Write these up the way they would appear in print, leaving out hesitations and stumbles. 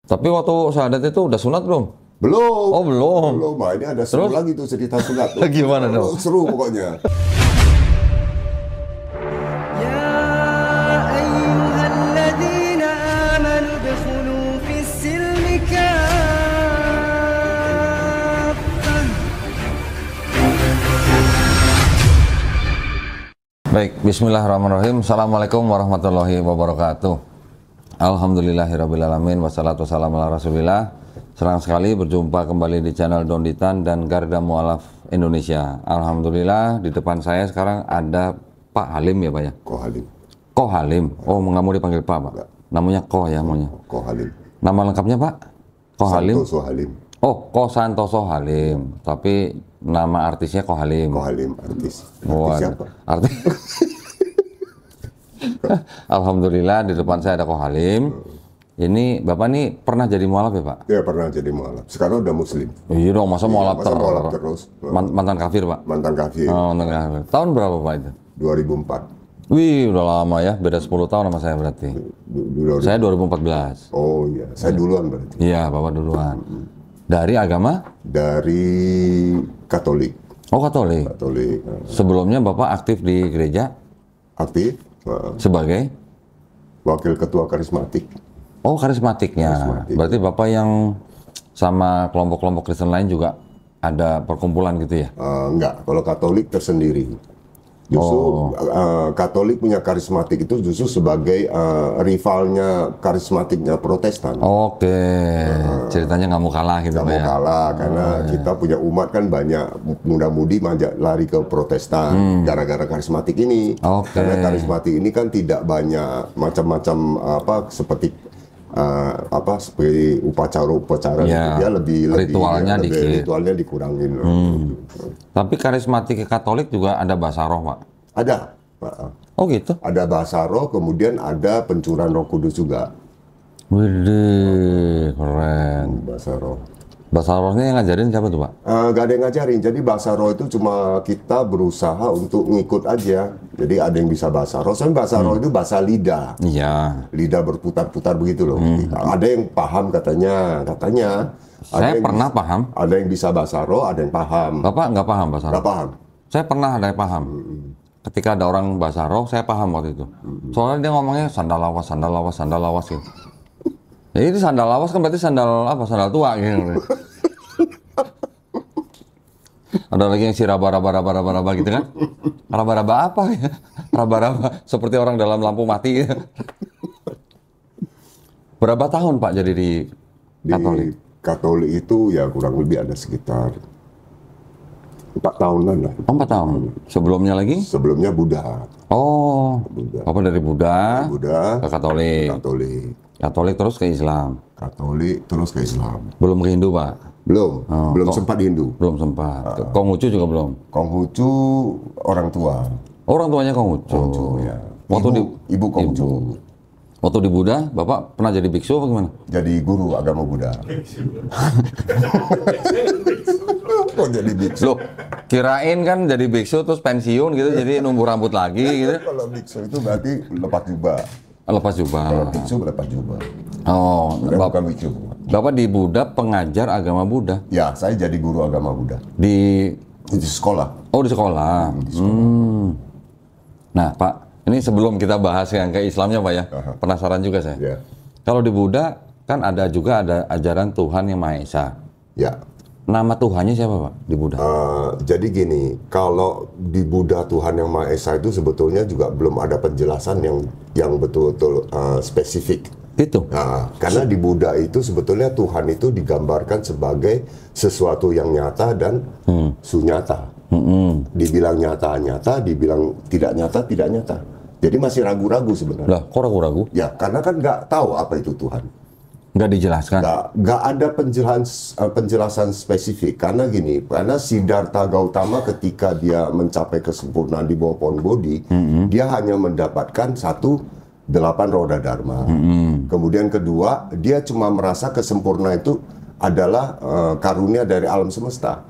Tapi waktu syahadat itu udah sunat belum? Belum. Oh, belum. Belum. Nah, ini ada seru lagi tuh cerita sunat tuh. Gimana dong? Seru pokoknya. Baik, bismillahirrahmanirrahim. Assalamualaikum warahmatullahi wabarakatuh. Alhamdulillahirrabbilalamin. Wassalatu wassalamu ala rasulillah. Senang sekali berjumpa kembali di channel Donditan dan Garda Mu'alaf Indonesia. Alhamdulillah, di depan saya sekarang ada Pak Halim ya Pak ya? Ko Halim. Ko Halim. Oh, nggak mau dipanggil Pak Pak? Enggak. Namanya Ko ya maunya? Ko Halim. Nama lengkapnya Pak? Ko Halim? Santoso Halim. Oh, Ko Santoso Halim. Tapi nama artisnya Ko Halim. Ko Halim, artis. Oh, Artis siapa? Artis. Alhamdulillah di depan saya ada Ko Halim. Ini Bapak nih pernah jadi mualaf ya Pak? Ya, pernah jadi mualaf. Sekarang udah muslim. Iya dong, masa mualaf Masa mualaf terus? Mantan kafir Pak? Mantan kafir. Oh, mantan kafir. Tahun berapa Pak itu? 2004. Wih, udah lama ya, beda 10 tahun sama saya berarti. Saya 2014. Oh iya, saya duluan berarti. Iya, Bapak duluan. Dari agama? Dari Katolik. Oh, Katolik. Katolik. Sebelumnya Bapak aktif di gereja Aktif. sebagai? Wakil ketua karismatik. Oh, karismatiknya. Karismatik. Berarti Bapak yang sama kelompok-kelompok Kristen lain juga ada perkumpulan gitu ya? Enggak, kalau Katolik tersendiri. Justru Katolik punya karismatik itu justru sebagai rivalnya karismatiknya Protestan. Oke, ceritanya nggak mau kalah gitu Nggak Pak mau ya? kalah karena kita punya umat kan banyak muda-mudi lari ke Protestan gara-gara karismatik ini. Oke. Karena karismatik ini kan tidak banyak macam-macam seperti seperti upacara-upacara Ya, gitu. Dia lebih ritualnya dikit. ritualnya dikurangin. Tapi karismatik Katolik juga ada bahasa roh Pak? Ada. Oh gitu? Ada bahasa roh, kemudian ada pencurahan Roh Kudus juga. Widih, keren. Bahasa roh. Bahasa rohnya yang ngajarin siapa tuh Pak? Gak ada yang ngajarin, jadi bahasa roh itu cuma kita berusaha untuk ngikut aja. Jadi ada yang bisa bahasa roh, soalnya bahasa roh itu bahasa lidah. Iya. Lidah berputar-putar begitu loh. Ada yang paham katanya. Saya pernah paham. Ada yang bisa bahasa roh, ada yang paham. Bapak nggak paham bahasa roh? Nggak paham. Saya pernah ada yang paham. Ketika ada orang bahasa roh, saya paham waktu itu. Soalnya dia ngomongnya sandal lawas gitu. Ya ini sandal lawas kan berarti sandal apa? Sandal tua gitu. Ada lagi yang si raba gitu kan? Raba apa ya? Raba seperti orang dalam lampu mati gitu. Berapa tahun Pak jadi di Katolik? Di Katolik itu ya kurang lebih ada sekitar 4 tahunan lah. Oh, 4 tahun. Sebelumnya lagi? Sebelumnya Buddha. Oh, Buddha. Bapak dari Buddha ke Katolik. Katolik terus ke Islam. Katolik terus ke Islam. Belum ke Hindu Pak? Belum sempat di Hindu. Belum sempat. Konghucu juga belum? Konghucu orang tua. Orang tuanya Konghucu. Ya. Waktu Ibu Konghucu. Waktu di Buddha, Bapak pernah jadi biksu apa gimana? Jadi guru agama Buddha. Kok jadi biksu? Loh, kirain kan jadi biksu terus pensiun gitu, jadi numbuh rambut lagi gitu. Kalau biksu itu berarti lepas jubah. Lepas jubah. Kalau biksu lepas jubah. Oh, Bukan biksu. Bapak di Buddha pengajar agama Buddha? Ya, saya jadi guru agama Buddha. Di sekolah. Oh, di sekolah. Nah, Pak, ini sebelum kita bahas yang ke Islamnya, Pak ya, penasaran juga saya. Ya. Kalau di Buddha kan ada ajaran Tuhan yang Maha Esa. Ya. Nama Tuhannya siapa, Pak, di Buddha? Jadi gini, kalau di Buddha Tuhan yang Maha Esa itu sebetulnya juga belum ada penjelasan yang betul-betul spesifik. Itu. Karena di Buddha itu sebetulnya Tuhan itu digambarkan sebagai sesuatu yang nyata dan sunyata. Dibilang nyata, dibilang tidak nyata. Jadi masih ragu-ragu sebenarnya. Lah, kok ragu-ragu? Ya, karena kan nggak tahu apa itu Tuhan. Nggak dijelaskan? Nggak ada penjelasan spesifik. Karena gini, karena Siddhartha Gautama ketika dia mencapai kesempurnaan di bawah pohon Bodhi, dia hanya mendapatkan 8 roda dharma. Kemudian kedua, dia cuma merasa kesempurnaan itu adalah karunia dari alam semesta.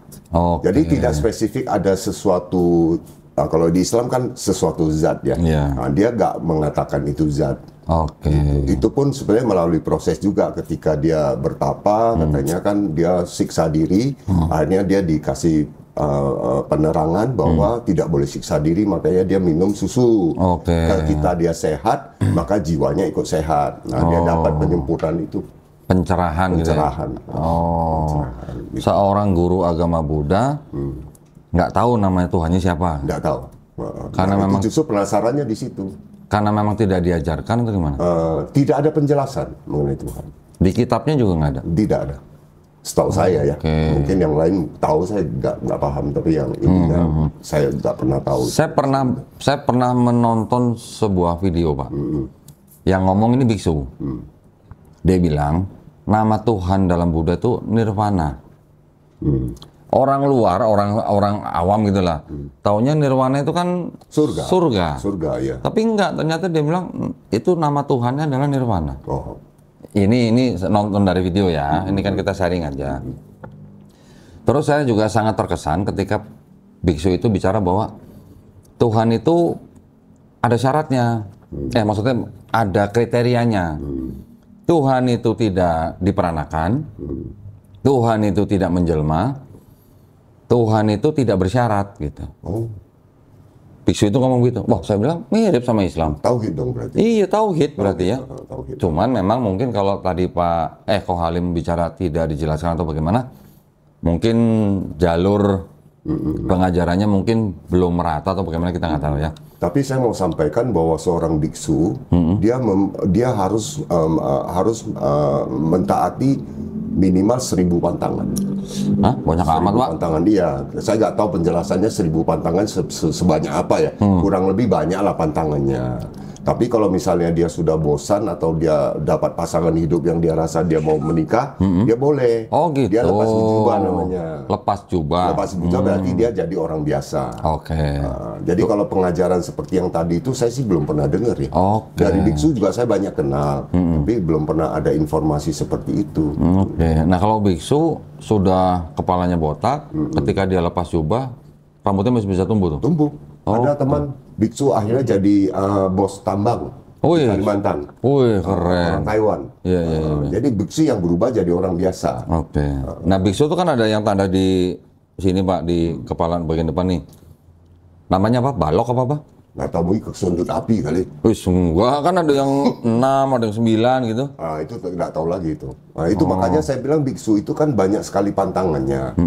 Jadi tidak spesifik ada sesuatu. Kalau di Islam kan sesuatu zat ya. Nah, dia nggak mengatakan itu zat. Oke. Itu pun sebenarnya melalui proses juga ketika dia bertapa, katanya kan dia siksa diri, akhirnya dia dikasih penerangan bahwa tidak boleh siksa diri, makanya dia minum susu. Oke. Ketika dia sehat, maka jiwanya ikut sehat. Nah, dia dapat penyempurnaan itu. Pencerahan, Pencerahan. gitu ya? Seorang guru agama Buddha nggak tahu namanya Tuhannya siapa? Nggak tahu. Karena Nah, memang itu justru penasarannya di situ. karena memang tidak diajarkan atau gimana? Tidak ada penjelasan mengenai Tuhan. Di kitabnya juga nggak ada. Tidak ada. Setahu saya ya. Mungkin yang lain tahu, saya nggak paham, tapi yang ininya saya nggak pernah tahu. Saya pernah menonton sebuah video, Pak, yang ngomong ini biksu. Dia bilang nama Tuhan dalam Buddha itu nirvana. Orang luar, orang awam gitulah, taunya nirvana itu kan surga. Surga ya. Tapi enggak, ternyata dia bilang itu nama Tuhannya adalah nirvana. Oh. Ini nonton dari video ya, ini kan kita sharing aja. Terus saya juga sangat terkesan ketika biksu itu bicara bahwa Tuhan itu ada syaratnya, maksudnya ada kriterianya. Tuhan itu tidak diperanakan, Tuhan itu tidak menjelma, Tuhan itu tidak bersyarat gitu. Oh. Biksu itu ngomong gitu. Wah, saya bilang mirip sama Islam. Tauhid dong berarti. Iya, tauhid berarti ya. Tauhid. Cuman memang mungkin kalau tadi Pak Ko Halim bicara tidak dijelaskan atau bagaimana, mungkin jalur pengajarannya mungkin belum merata atau bagaimana, kita nggak tahu ya. Tapi saya mau sampaikan bahwa seorang biksu dia harus mentaati minimal 1000 pantangan. Hah? Banyak amat, Pak. Pantangan dia. Saya nggak tahu penjelasannya 1000 pantangan sebanyak apa ya. Kurang lebih banyak lah pantangannya. Tapi kalau misalnya dia sudah bosan atau dia dapat pasangan hidup yang dia rasa dia mau menikah, dia boleh. Oh gitu. Dia lepas jubah namanya. Lepas jubah. Lepas jubah berarti dia jadi orang biasa. Oke. Nah, jadi kalau pengajaran seperti yang tadi itu saya sih belum pernah dengar ya. Oke. Dari biksu juga saya banyak kenal, tapi belum pernah ada informasi seperti itu. Oke. Nah kalau biksu sudah kepalanya botak, ketika dia lepas jubah, rambutnya masih bisa tumbuh tuh? Tumbuh. Ada teman biksu akhirnya jadi bos tambang di Kalimantan. Wih, keren. Orang Taiwan. Iya. Jadi biksu yang berubah jadi orang biasa. Oke. Nah biksu itu kan ada yang tanda di sini, Pak, di kepala bagian depan nih. Namanya apa? Balok apa? Nggak tahu mungkin kesundut api kali. Wih, enggak, kan ada yang 6, ada yang 9 gitu. Itu nggak tahu lagi itu. Nah, itu makanya saya bilang biksu itu kan banyak sekali pantangannya.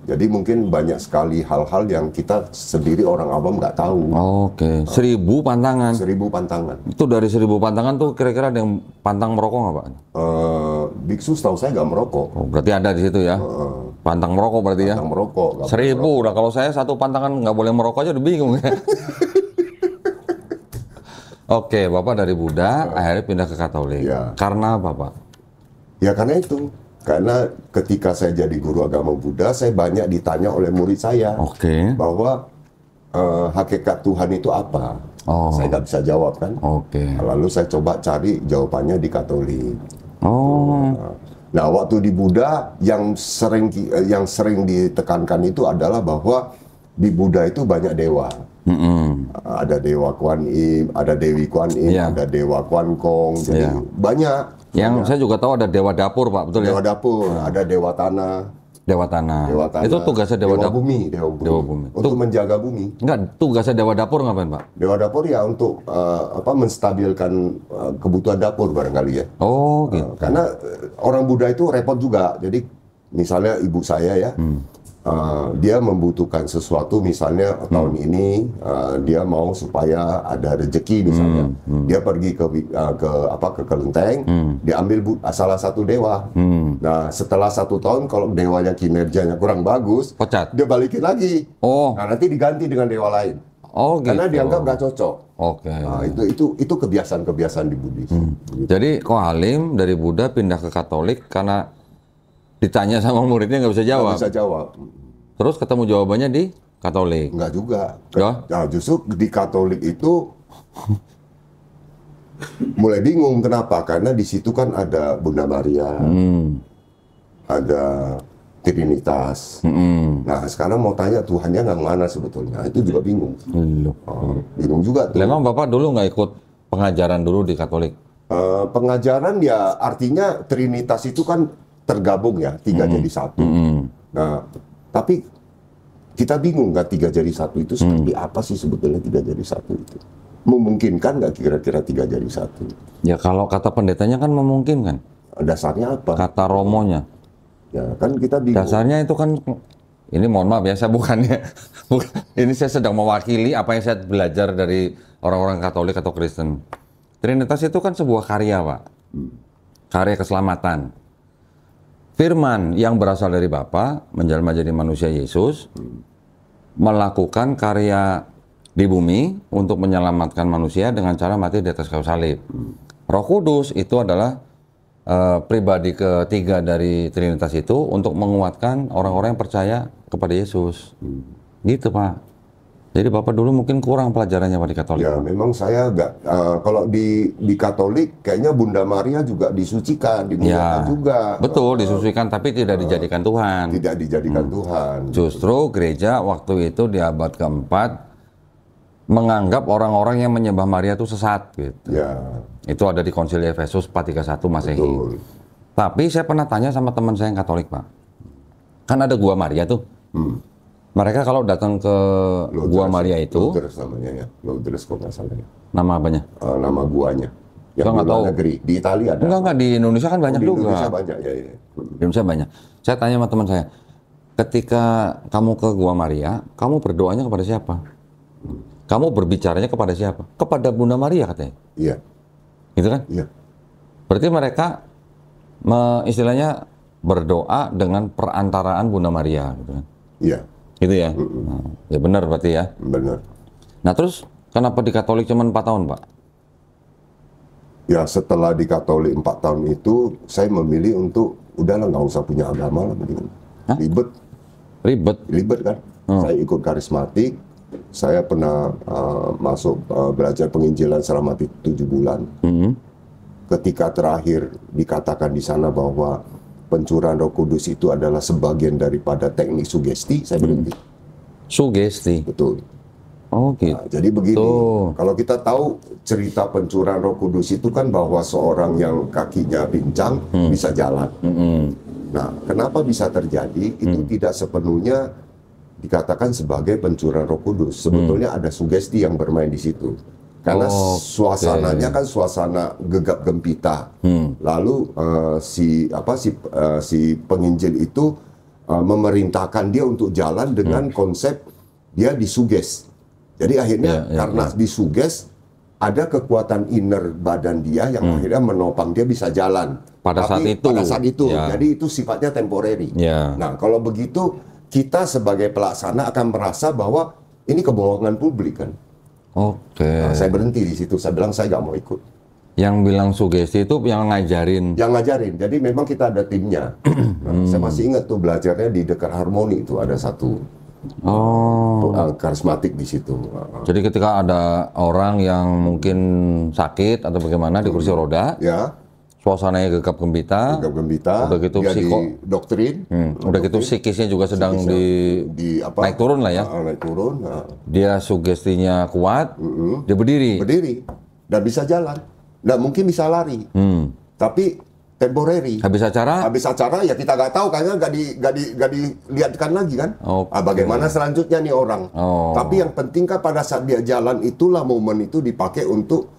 Jadi mungkin banyak sekali hal-hal yang kita sendiri orang awam nggak tahu. Oke. 1000 pantangan. 1000 pantangan. Itu dari 1000 pantangan tuh kira-kira ada yang pantang merokok nggak, Pak? Biksu setahu saya nggak merokok. Oh, berarti ada di situ ya. Pantang merokok berarti ya. Pantang merokok. 1000 udah, kalau saya satu pantangan nggak boleh merokok aja udah bingung ya. Oke, Bapak dari Buddha akhirnya pindah ke Katolik. Ya. Karena apa, Pak? Ya karena itu. Karena ketika saya jadi guru agama Buddha, saya banyak ditanya oleh murid saya bahwa hakikat Tuhan itu apa. Saya nggak bisa jawab kan. Lalu saya coba cari jawabannya di Katolik. Nah, waktu di Buddha yang sering ditekankan itu adalah bahwa di Buddha itu banyak dewa. Ada dewa Kuan Im, ada Dewi Kuan Im, ada dewa Kuan Kong, jadi banyak. Yang saya juga tahu ada dewa dapur, Pak, betul dewa ya? Dewa dapur, ada dewa tanah. Dewa tanah. Itu tugasnya dewa dapur. Dewa bumi. Untuk menjaga bumi. Enggak, tugasnya dewa dapur ngapain, Pak? Dewa dapur ya untuk menstabilkan kebutuhan dapur barangkali ya. Oh, gitu. Karena orang Buddha itu repot juga. Jadi misalnya ibu saya ya. Dia membutuhkan sesuatu, misalnya tahun ini dia mau supaya ada rezeki misalnya, dia pergi ke kelenteng, dia ambil salah satu dewa. Nah setelah 1 tahun kalau dewanya kinerjanya kurang bagus, pecat, dia balikin lagi. Nah, nanti diganti dengan dewa lain. Karena dianggap nggak cocok. Nah, itu kebiasaan-kebiasaan di Buddhis. Gitu. Jadi Ko Halim dari Buddha pindah ke Katolik karena ditanya sama muridnya nggak bisa jawab. Nggak bisa jawab. Terus ketemu jawabannya di Katolik? Nggak juga. Ya? Nah, justru di Katolik itu mulai bingung kenapa? Karena di situ kan ada Bunda Maria, ada Trinitas. Nah, sekarang mau tanya Tuhannya nggak mana sebetulnya? Itu juga bingung. Bingung juga tuh. Memang Bapak dulu nggak ikut pengajaran dulu di Katolik? Pengajaran ya artinya Trinitas itu kan tergabung ya, tiga jadi satu. Nah, tapi kita bingung kan tiga jadi satu itu seperti apa sih sebetulnya tiga jadi satu itu? Memungkinkan nggak kira-kira tiga jadi satu? Ya kalau kata pendetanya kan memungkinkan. Dasarnya apa? Kata romonya. Ya kan kita bingung. Dasarnya itu kan, ini mohon maaf ya, saya bukannya, ini saya sedang mewakili apa yang saya belajar dari orang-orang Katolik atau Kristen. Trinitas itu kan sebuah karya, Pak. Karya keselamatan. Firman yang berasal dari Bapa, menjelma jadi manusia Yesus, melakukan karya di bumi untuk menyelamatkan manusia dengan cara mati di atas kayu salib. Roh Kudus itu adalah pribadi ketiga dari Trinitas itu untuk menguatkan orang-orang yang percaya kepada Yesus. Gitu, Pak. Jadi Bapak dulu mungkin kurang pelajarannya Pak di Katolik. Ya, memang saya nggak, kalau di Katolik kayaknya Bunda Maria juga disucikan, dimuliakan juga. Betul, disucikan tapi tidak dijadikan Tuhan. Tidak dijadikan Tuhan. Justru gereja waktu itu di abad keempat menganggap orang-orang yang menyembah Maria itu sesat gitu. Ya. Itu ada di Konsili Efesus 431 Masehi. Betul. Tapi saya pernah tanya sama teman saya yang Katolik, Pak. Kan ada Gua Maria tuh. Mereka kalau datang ke Gua Maria itu, Lourdes namanya ya, Lourdes kok nggak salah ya. nama apanya? Nama guanya. Yang Saya nggak di luar tahu. negeri, di Italia ada. Enggak, di Indonesia kan banyak Di juga. Indonesia banyak ya. Di Indonesia banyak. Saya tanya sama teman saya, ketika kamu ke Gua Maria, kamu berdoanya kepada siapa? Kamu berbicaranya kepada siapa? Kepada Bunda Maria katanya. Iya. Gitu kan? Iya. Berarti mereka istilahnya berdoa dengan perantaraan Bunda Maria gitu kan. Iya. Gitu ya. Nah, ya benar berarti ya. Benar. Nah, terus kenapa di Katolik cuma 4 tahun, Pak? Ya setelah di Katolik 4 tahun itu, saya memilih untuk udahlah nggak usah punya agama lah, mendingan. Ribet. Ribet Kan. Saya ikut karismatik. Saya pernah masuk belajar penginjilan selama 7 bulan. Ketika terakhir dikatakan di sana bahwa pencurahan Roh Kudus itu adalah sebagian daripada teknik sugesti, saya berhenti. Sugesti. Betul. Oh gitu. Nah, jadi begini, kalau kita tahu cerita pencurahan Roh Kudus itu kan bahwa seorang yang kakinya pincang bisa jalan. Nah, kenapa bisa terjadi? Itu tidak sepenuhnya dikatakan sebagai pencurahan Roh Kudus. Sebetulnya ada sugesti yang bermain di situ. Karena suasananya kan suasana gegap gempita. Lalu si penginjil itu memerintahkan dia untuk jalan dengan konsep dia disuges. Jadi akhirnya karena disuges ada kekuatan inner badan dia yang akhirnya menopang dia bisa jalan. Pada saat itu. Ya. Jadi itu sifatnya temporary. Ya. Nah, kalau begitu kita sebagai pelaksana akan merasa bahwa ini kebohongan publik kan. Oke. Nah, saya berhenti di situ. Saya bilang saya nggak mau ikut. Yang bilang sugesti itu yang ngajarin. Yang ngajarin. Jadi memang kita ada timnya. Nah, saya masih ingat tuh belajarnya di dekat Harmoni itu ada satu karismatik di situ. Jadi ketika ada orang yang mungkin sakit atau bagaimana di kursi roda, Ya. suasananya gegap gempita. Udah gitu dia didoktrin. Udah gitu psikisnya juga sedang naik turun lah ya. Naik turun. Dia sugestinya kuat, dia berdiri. Berdiri dan bisa jalan. Nggak mungkin bisa lari. Tapi temporary. Habis acara ya kita nggak tahu karena nggak dilihatkan lagi kan. Bagaimana selanjutnya nih orang. Tapi yang penting kan pada saat dia jalan itulah momen itu dipakai untuk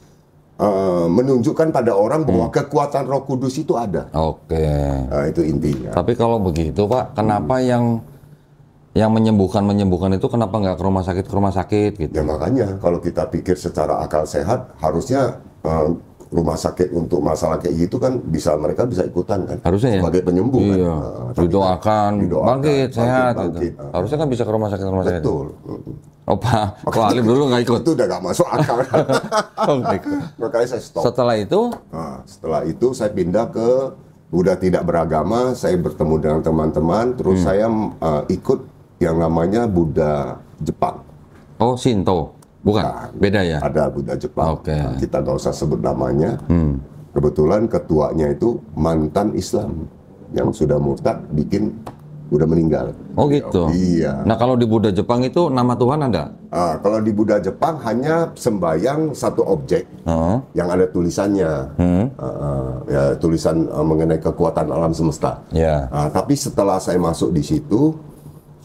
menunjukkan pada orang bahwa kekuatan Roh Kudus itu ada. Oke. Nah, itu intinya. Tapi kalau begitu Pak, kenapa yang menyembuhkan itu kenapa nggak ke rumah sakit gitu? Ya makanya kalau kita pikir secara akal sehat harusnya rumah sakit untuk masalah kayak gitu kan mereka bisa ikutan kan. Harusnya ya. Sebagai penyembuh kan. Didoakan, bangkit, sehat. Bangkit. Harusnya kan bisa ke rumah sakit. Betul. Oh Pak, Alim dulu nggak ikut. Itu udah nggak masuk akal. Makanya saya stop. Setelah itu saya pindah ke udah tidak beragama, saya bertemu dengan teman-teman, terus saya ikut yang namanya Buddha Jepang. Oh, Shinto. Bukan, beda ya? Ada Buddha Jepang. Oke. Nah, kita nggak usah sebut namanya. Kebetulan ketuanya itu mantan Islam yang sudah murtad bikin udah meninggal. Oh gitu. Iya. Nah kalau di Buddha Jepang itu nama Tuhan ada? Kalau di Buddha Jepang hanya sembayang satu objek yang ada tulisannya, ya, tulisan mengenai kekuatan alam semesta. Ya. Tapi setelah saya masuk di situ,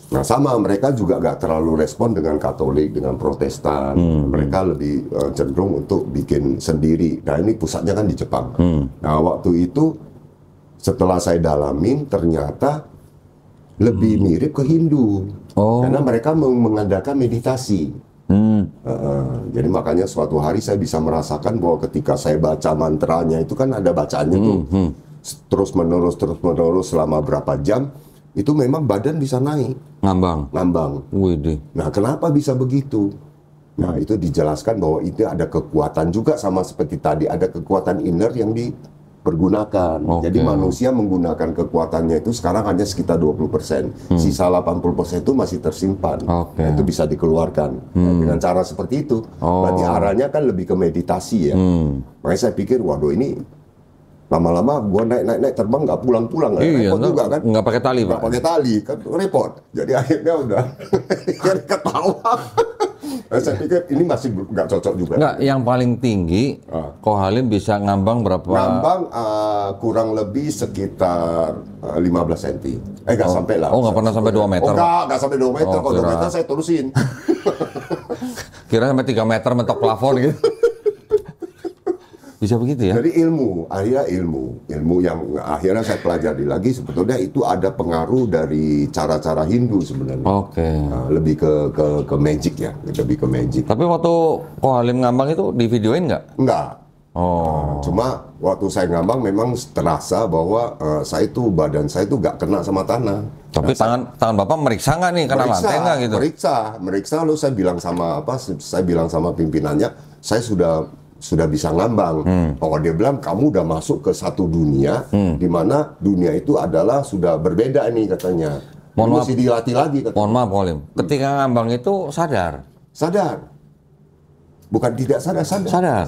nah sama mereka juga gak terlalu respon dengan Katolik, dengan Protestan. Mereka lebih cenderung untuk bikin sendiri. Nah ini pusatnya kan di Jepang. Nah waktu itu setelah saya dalamin ternyata lebih mirip ke Hindu. Karena mereka mengandalkan meditasi. Jadi makanya suatu hari saya bisa merasakan bahwa ketika saya baca mantranya itu kan ada bacaannya tuh terus menerus selama berapa jam. Itu memang badan bisa naik. Ngambang. Widih. Nah, kenapa bisa begitu? Nah, itu dijelaskan bahwa itu ada kekuatan juga sama seperti tadi. Ada kekuatan inner yang dipergunakan. Jadi manusia menggunakan kekuatannya itu sekarang hanya sekitar 20%. Sisa 80% itu masih tersimpan. Nah, itu bisa dikeluarkan. Nah, dengan cara seperti itu. Berarti arahnya kan lebih ke meditasi ya. Makanya saya pikir, waduh ini lama-lama gua naik terbang nggak pulang-pulang, repot juga kan? Nggak pakai tali, Pak. Nggak pakai tali kan repot. Jadi akhirnya udah jadi ketawa. Saya pikir ini masih nggak cocok juga. Nggak, yang paling tinggi, Ko Halim bisa ngambang berapa? Ngambang kurang lebih sekitar 15 cm. Nggak sampai lah. Oh, nggak pernah sampai 2 meter? Nggak sampai 2 meter. Kalau 2 meter saya terusin. Kira sampai 3 meter mentok plafon gitu. Bisa begitu ya? Jadi akhirnya ilmu yang akhirnya saya pelajari lagi sebetulnya itu ada pengaruh dari cara-cara Hindu sebenarnya. Lebih ke magic ya, lebih ke magic. Tapi waktu Ko Halim ngambang itu di videoin nggak? Enggak. Cuma waktu saya ngambang memang terasa bahwa badan saya itu nggak kena sama tanah. Tapi tangan Bapak meriksa nggak nih kena lantai nggak gitu? Meriksa lalu saya bilang sama pimpinannya, saya sudah bisa ngambang. Dia bilang kamu udah masuk ke satu dunia di mana dunia itu adalah sudah berbeda nih katanya. Mesti dilatih lagi katanya. Mohon maaf, Ko Halim. Ketika ngambang itu sadar? Bukan tidak sadar.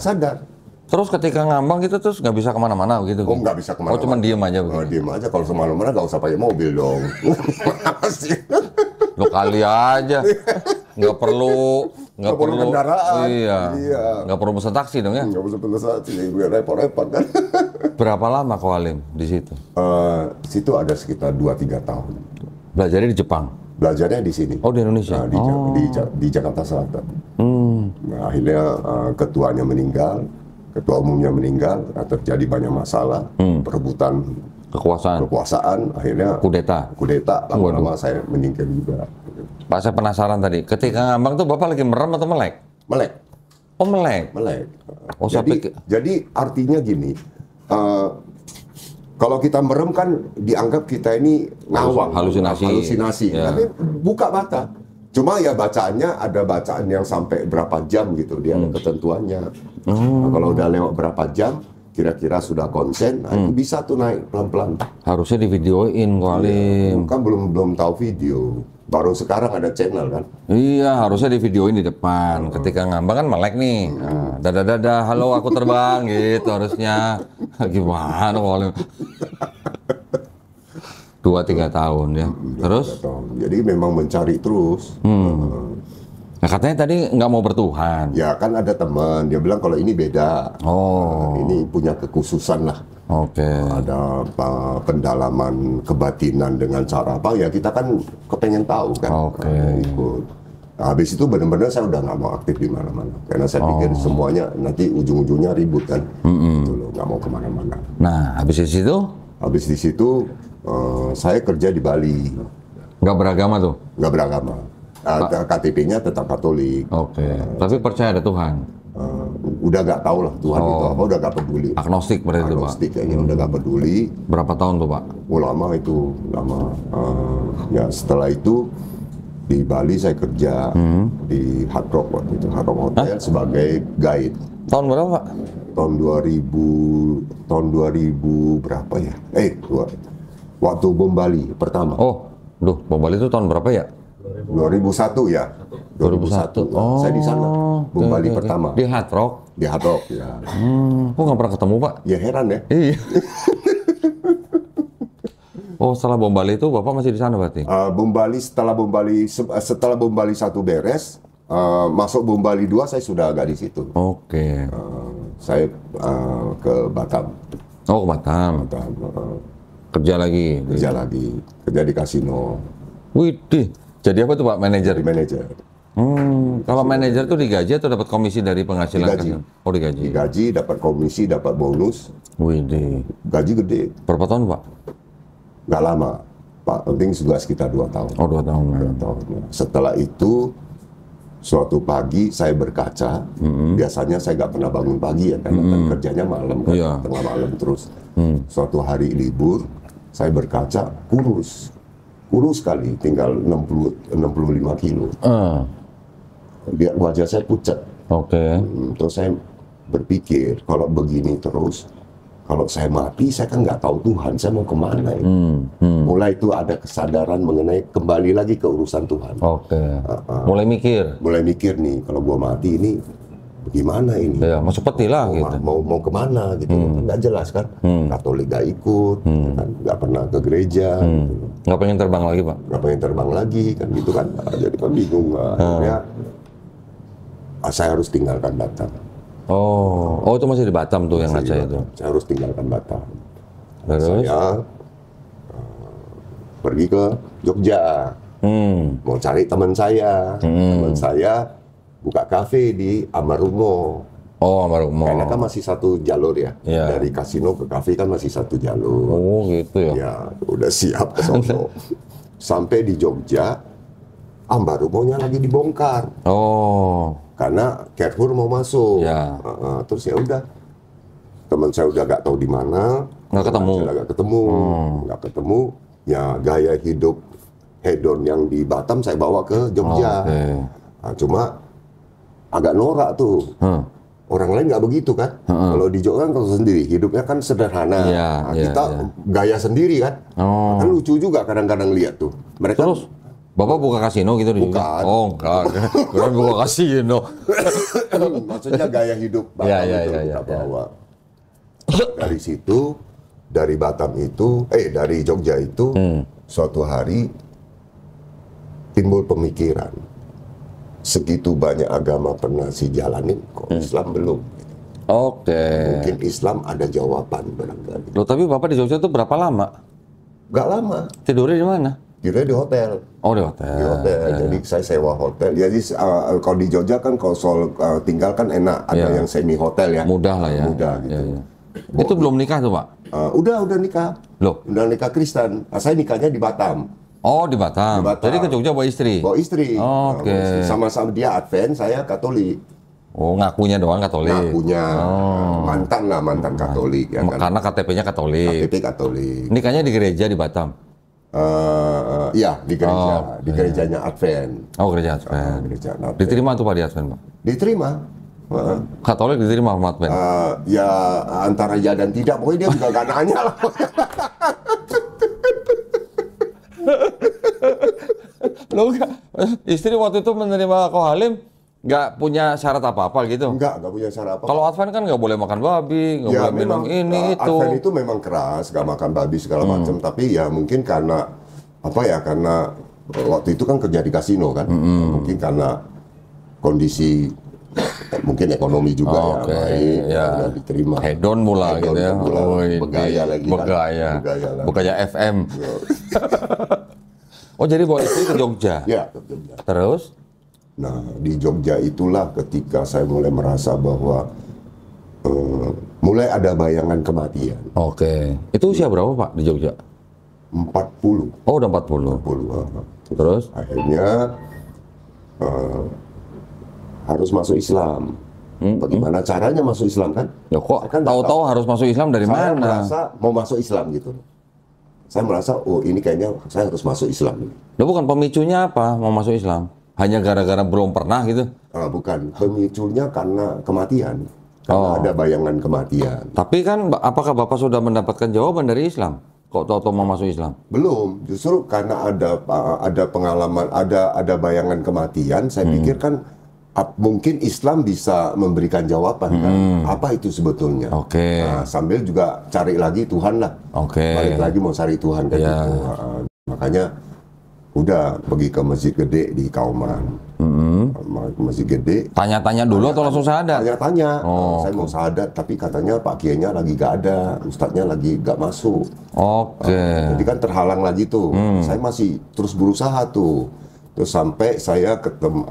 Terus ketika ngambang gitu terus nggak bisa kemana-mana gitu? Nggak bisa kemana-mana. Cuma diem aja begitu? Diem aja. Kalau semana-mana nggak usah pakai mobil dong. Lo kali aja. Nggak perlu kendaraan. Iya. Nggak perlu pesan taksi dong ya? Nggak perlu pesan taksi, repot-repot kan. Berapa lama Ko Halim di situ? Situ ada sekitar 2-3 tahun. Belajarnya di Jepang? Belajarnya di sini. Oh, di Indonesia? Di Jakarta Selatan. Nah, akhirnya ketuanya meninggal, ketua umumnya meninggal, terjadi banyak masalah, perebutan kekuasaan, akhirnya kudeta, lama-lama saya menyingkir juga. Pak, saya penasaran tadi, ketika ngambang tuh Bapak lagi merem atau melek? Melek. Oh, melek? Melek. Oh, jadi artinya gini, kalau kita merem kan dianggap kita ini ngawang, halusinasi. Ya. Tapi buka mata. Cuma ya bacaannya ada bacaan yang sampai berapa jam gitu, dia ada ketentuannya. Nah, kalau udah lewat berapa jam, kira-kira sudah konsen, nah itu bisa tuh naik pelan-pelan. Harusnya di videoin, Ko Halim. Kan belum tahu video. Baru sekarang ada channel kan? Iya, harusnya di videoin di depan. Ketika ngambang kan melek nih. Dadah, halo aku terbang gitu harusnya. Gimana Ko Halim? 2-3 tahun ya. Terus? Jadi memang mencari terus. Nah, katanya tadi nggak mau bertuhan. Ya kan ada teman, dia bilang kalau ini beda. Ini punya kekhususan lah. Ada pendalaman kebatinan dengan cara apa, ya kita kan kepengen tahu kan. Ikut. Nah, habis itu benar-benar saya udah nggak mau aktif di mana-mana. Karena saya pikir semuanya nanti ujung-ujungnya ribut kan. Gitu loh, nggak mau kemana-mana. Nah, habis di situ? Habis di situ saya kerja di Bali. Nggak beragama tuh? Nggak beragama. KTP-nya tetap Katolik. Tapi percaya ada Tuhan? Udah nggak tahu lah Tuhan itu apa, udah nggak peduli. Agnostik berarti itu, Pak? Agnostik kayaknya, udah nggak peduli. Berapa tahun tuh, Pak? Lama. Ya setelah itu di Bali saya kerja di Hard Rock waktu itu, Hard Rock Hotel sebagai guide. Tahun berapa, Pak? Tahun 2000 berapa ya? Waktu Bom Bali pertama. Bom Bali itu tahun berapa ya? 2001 ya. 2001. Saya di sana. Bom Bali pertama. Di Hard Rock? Di Hard Rock, ya. Kok nggak pernah ketemu, Pak? Ya heran ya. Iya. Oh, setelah bom Bali itu Bapak masih di sana berarti? Bom Bali, setelah Bom Bali 1 beres, masuk Bom Bali 2 saya sudah agak di situ. Oke. Saya ke Batam. Oh, ke Batam. Kerja lagi. Kerja di kasino. Widih. Jadi apa tuh Pak, manajer? Jadi manajer. Kalau manajer tuh digaji atau dapat komisi dari penghasilan? Digaji. Oh, digaji. Digaji, dapat komisi, dapat bonus. Widih. Gaji gede. Berapa tahun Pak? Nggak lama, Pak. Penting juga sekitar 2 tahun. Oh, 2 tahun. 2 tahun. Setelah itu, suatu pagi saya berkaca. Biasanya saya nggak pernah bangun pagi ya, karena kan kerjanya malam, kan, Iya. tengah malam terus. Suatu hari libur, saya berkaca, kurus sekali, tinggal 65 kilo. Lihat wajah saya pucat. Oke. Terus saya berpikir, kalau begini terus, kalau saya mati, saya kan nggak tahu Tuhan, saya mau kemana ini. Mulai itu ada kesadaran mengenai kembali lagi ke urusan Tuhan. Oke. Mulai mikir nih, kalau gua mati ini, gimana ini? Ya, masuk peti lah gitu. Mau kemana gitu, nggak jelas kan? Katolik nggak ikut, kan? Nggak pernah ke gereja, gitu. Nggak pengen terbang lagi Pak? Nggak pengen terbang lagi, kan gitu kan? Jadi kan bingung, akhirnya saya harus tinggalkan Batam. Oh itu masih di Batam tuh yang ngaca itu? Saya harus tinggalkan Batam. Terus? Saya pergi ke Jogja, mau cari teman saya. Teman saya buka kafe di Amarumo. Oh, Amarumo. Karena kan masih satu jalur ya. Iya. Dari kasino ke kafe kan masih satu jalur. Oh gitu ya? Ya, udah siap ke sono. Sampai di Jogja, Amarumonya lagi dibongkar. Oh. Karena Carrefour mau masuk. Ya. Terus ya udah, teman saya udah nggak tahu di mana. Nggak ketemu. Nggak ketemu. Ya gaya hidup hedon yang di Batam saya bawa ke Jogja. Nah, cuma agak norak tuh. Orang lain nggak begitu kan. Kalau di Jogja kan kalau sendiri hidupnya kan sederhana. Kita gaya sendiri kan. Kan lucu juga kadang-kadang lihat tuh. Mereka Terus Bapak buka kasino gitu di Jogja? Bukan. Oh enggak, keren buka kasino. maksudnya gaya hidup Batam itu kita bawa. Dari situ, dari Batam itu, dari Jogja itu, suatu hari timbul pemikiran. Segitu banyak agama pernah jalanin, kok Islam belum? Oke. Mungkin Islam ada jawaban barangkali. Loh tapi Bapak di Jogja tuh berapa lama? Gak lama. Tidurnya di mana? Tidurnya di hotel. Oh di hotel. Di hotel. Jadi saya sewa hotel. Jadi kalau di Jogja kan kalau soal tinggal kan enak. Ada yang semi hotel ya. Mudah lah ya. Mudah gitu. Itu belum nikah tuh Pak? Udah nikah. Loh? Udah nikah Kristen. Saya nikahnya di Batam. Oh di Batam. Jadi ke Jogja bawa istri? Bawa istri. Oke. Sama-sama dia Advent, saya Katolik. Oh ngakunya doang Katolik? Ngakunya. Mantan Katolik. Ya kan? Karena KTP-nya Katolik? KTP Katolik. Nikahnya di gereja di Batam? Iya, di gereja. Di gerejanya Advent. Oh gereja Advent. Gereja Advent. Diterima tuh Pak di Advent Pak? Diterima. Katolik diterima sama Advent? Ya antara ya dan tidak, pokoknya dia juga gak nanya lah. Loh enggak, istri waktu itu menerima Kohalim nggak punya syarat apa-apa gitu? Enggak punya syarat apa. Kalau Advent kan nggak boleh makan babi, nggak boleh minum ini itu. Advent itu memang keras, gak makan babi segala macam, tapi ya mungkin karena karena waktu itu kan kerja di kasino kan, mungkin karena kondisi mungkin ekonomi juga baik, udah diterima. Hedon mula gitu ya. Begaya lagi. Begaya FM. Oh jadi bawa istri ke Jogja? Ya, ke Jogja. Terus? Nah di Jogja itulah ketika saya mulai merasa bahwa mulai ada bayangan kematian. Oke. Itu usia berapa Pak di Jogja? 40. Oh udah 40. Terus? Akhirnya harus masuk Islam. Bagaimana caranya masuk Islam kan? Ya kok tahu-tahu harus masuk Islam dari Saya mana? merasa mau masuk Islam gitu. Saya merasa, oh ini kayaknya saya harus masuk Islam. Loh bukan pemicunya apa mau masuk Islam? Hanya gara-gara belum pernah gitu? Bukan, pemicunya karena kematian. Karena ada bayangan kematian. Tapi kan apakah Bapak sudah mendapatkan jawaban dari Islam? Kok tahu-tahu mau masuk Islam? Belum, justru karena ada pengalaman, ada bayangan kematian, saya pikir kan mungkin Islam bisa memberikan jawaban kan, apa itu sebetulnya. Oke. Nah, sambil juga cari lagi Tuhan lah. Oke. Balik lagi mau cari Tuhan kayak Iya. gitu. Makanya udah pergi ke masjid gede di Kauman. Masjid gede. Tanya-tanya dulu atau langsung syahadat? Tanya-tanya, Oh, saya mau syahadat, tapi katanya Pak Kiainya lagi gak ada, Ustadznya lagi gak masuk. Oke. Jadi kan terhalang lagi tuh. Saya masih terus berusaha tuh. Terus sampai saya ketemu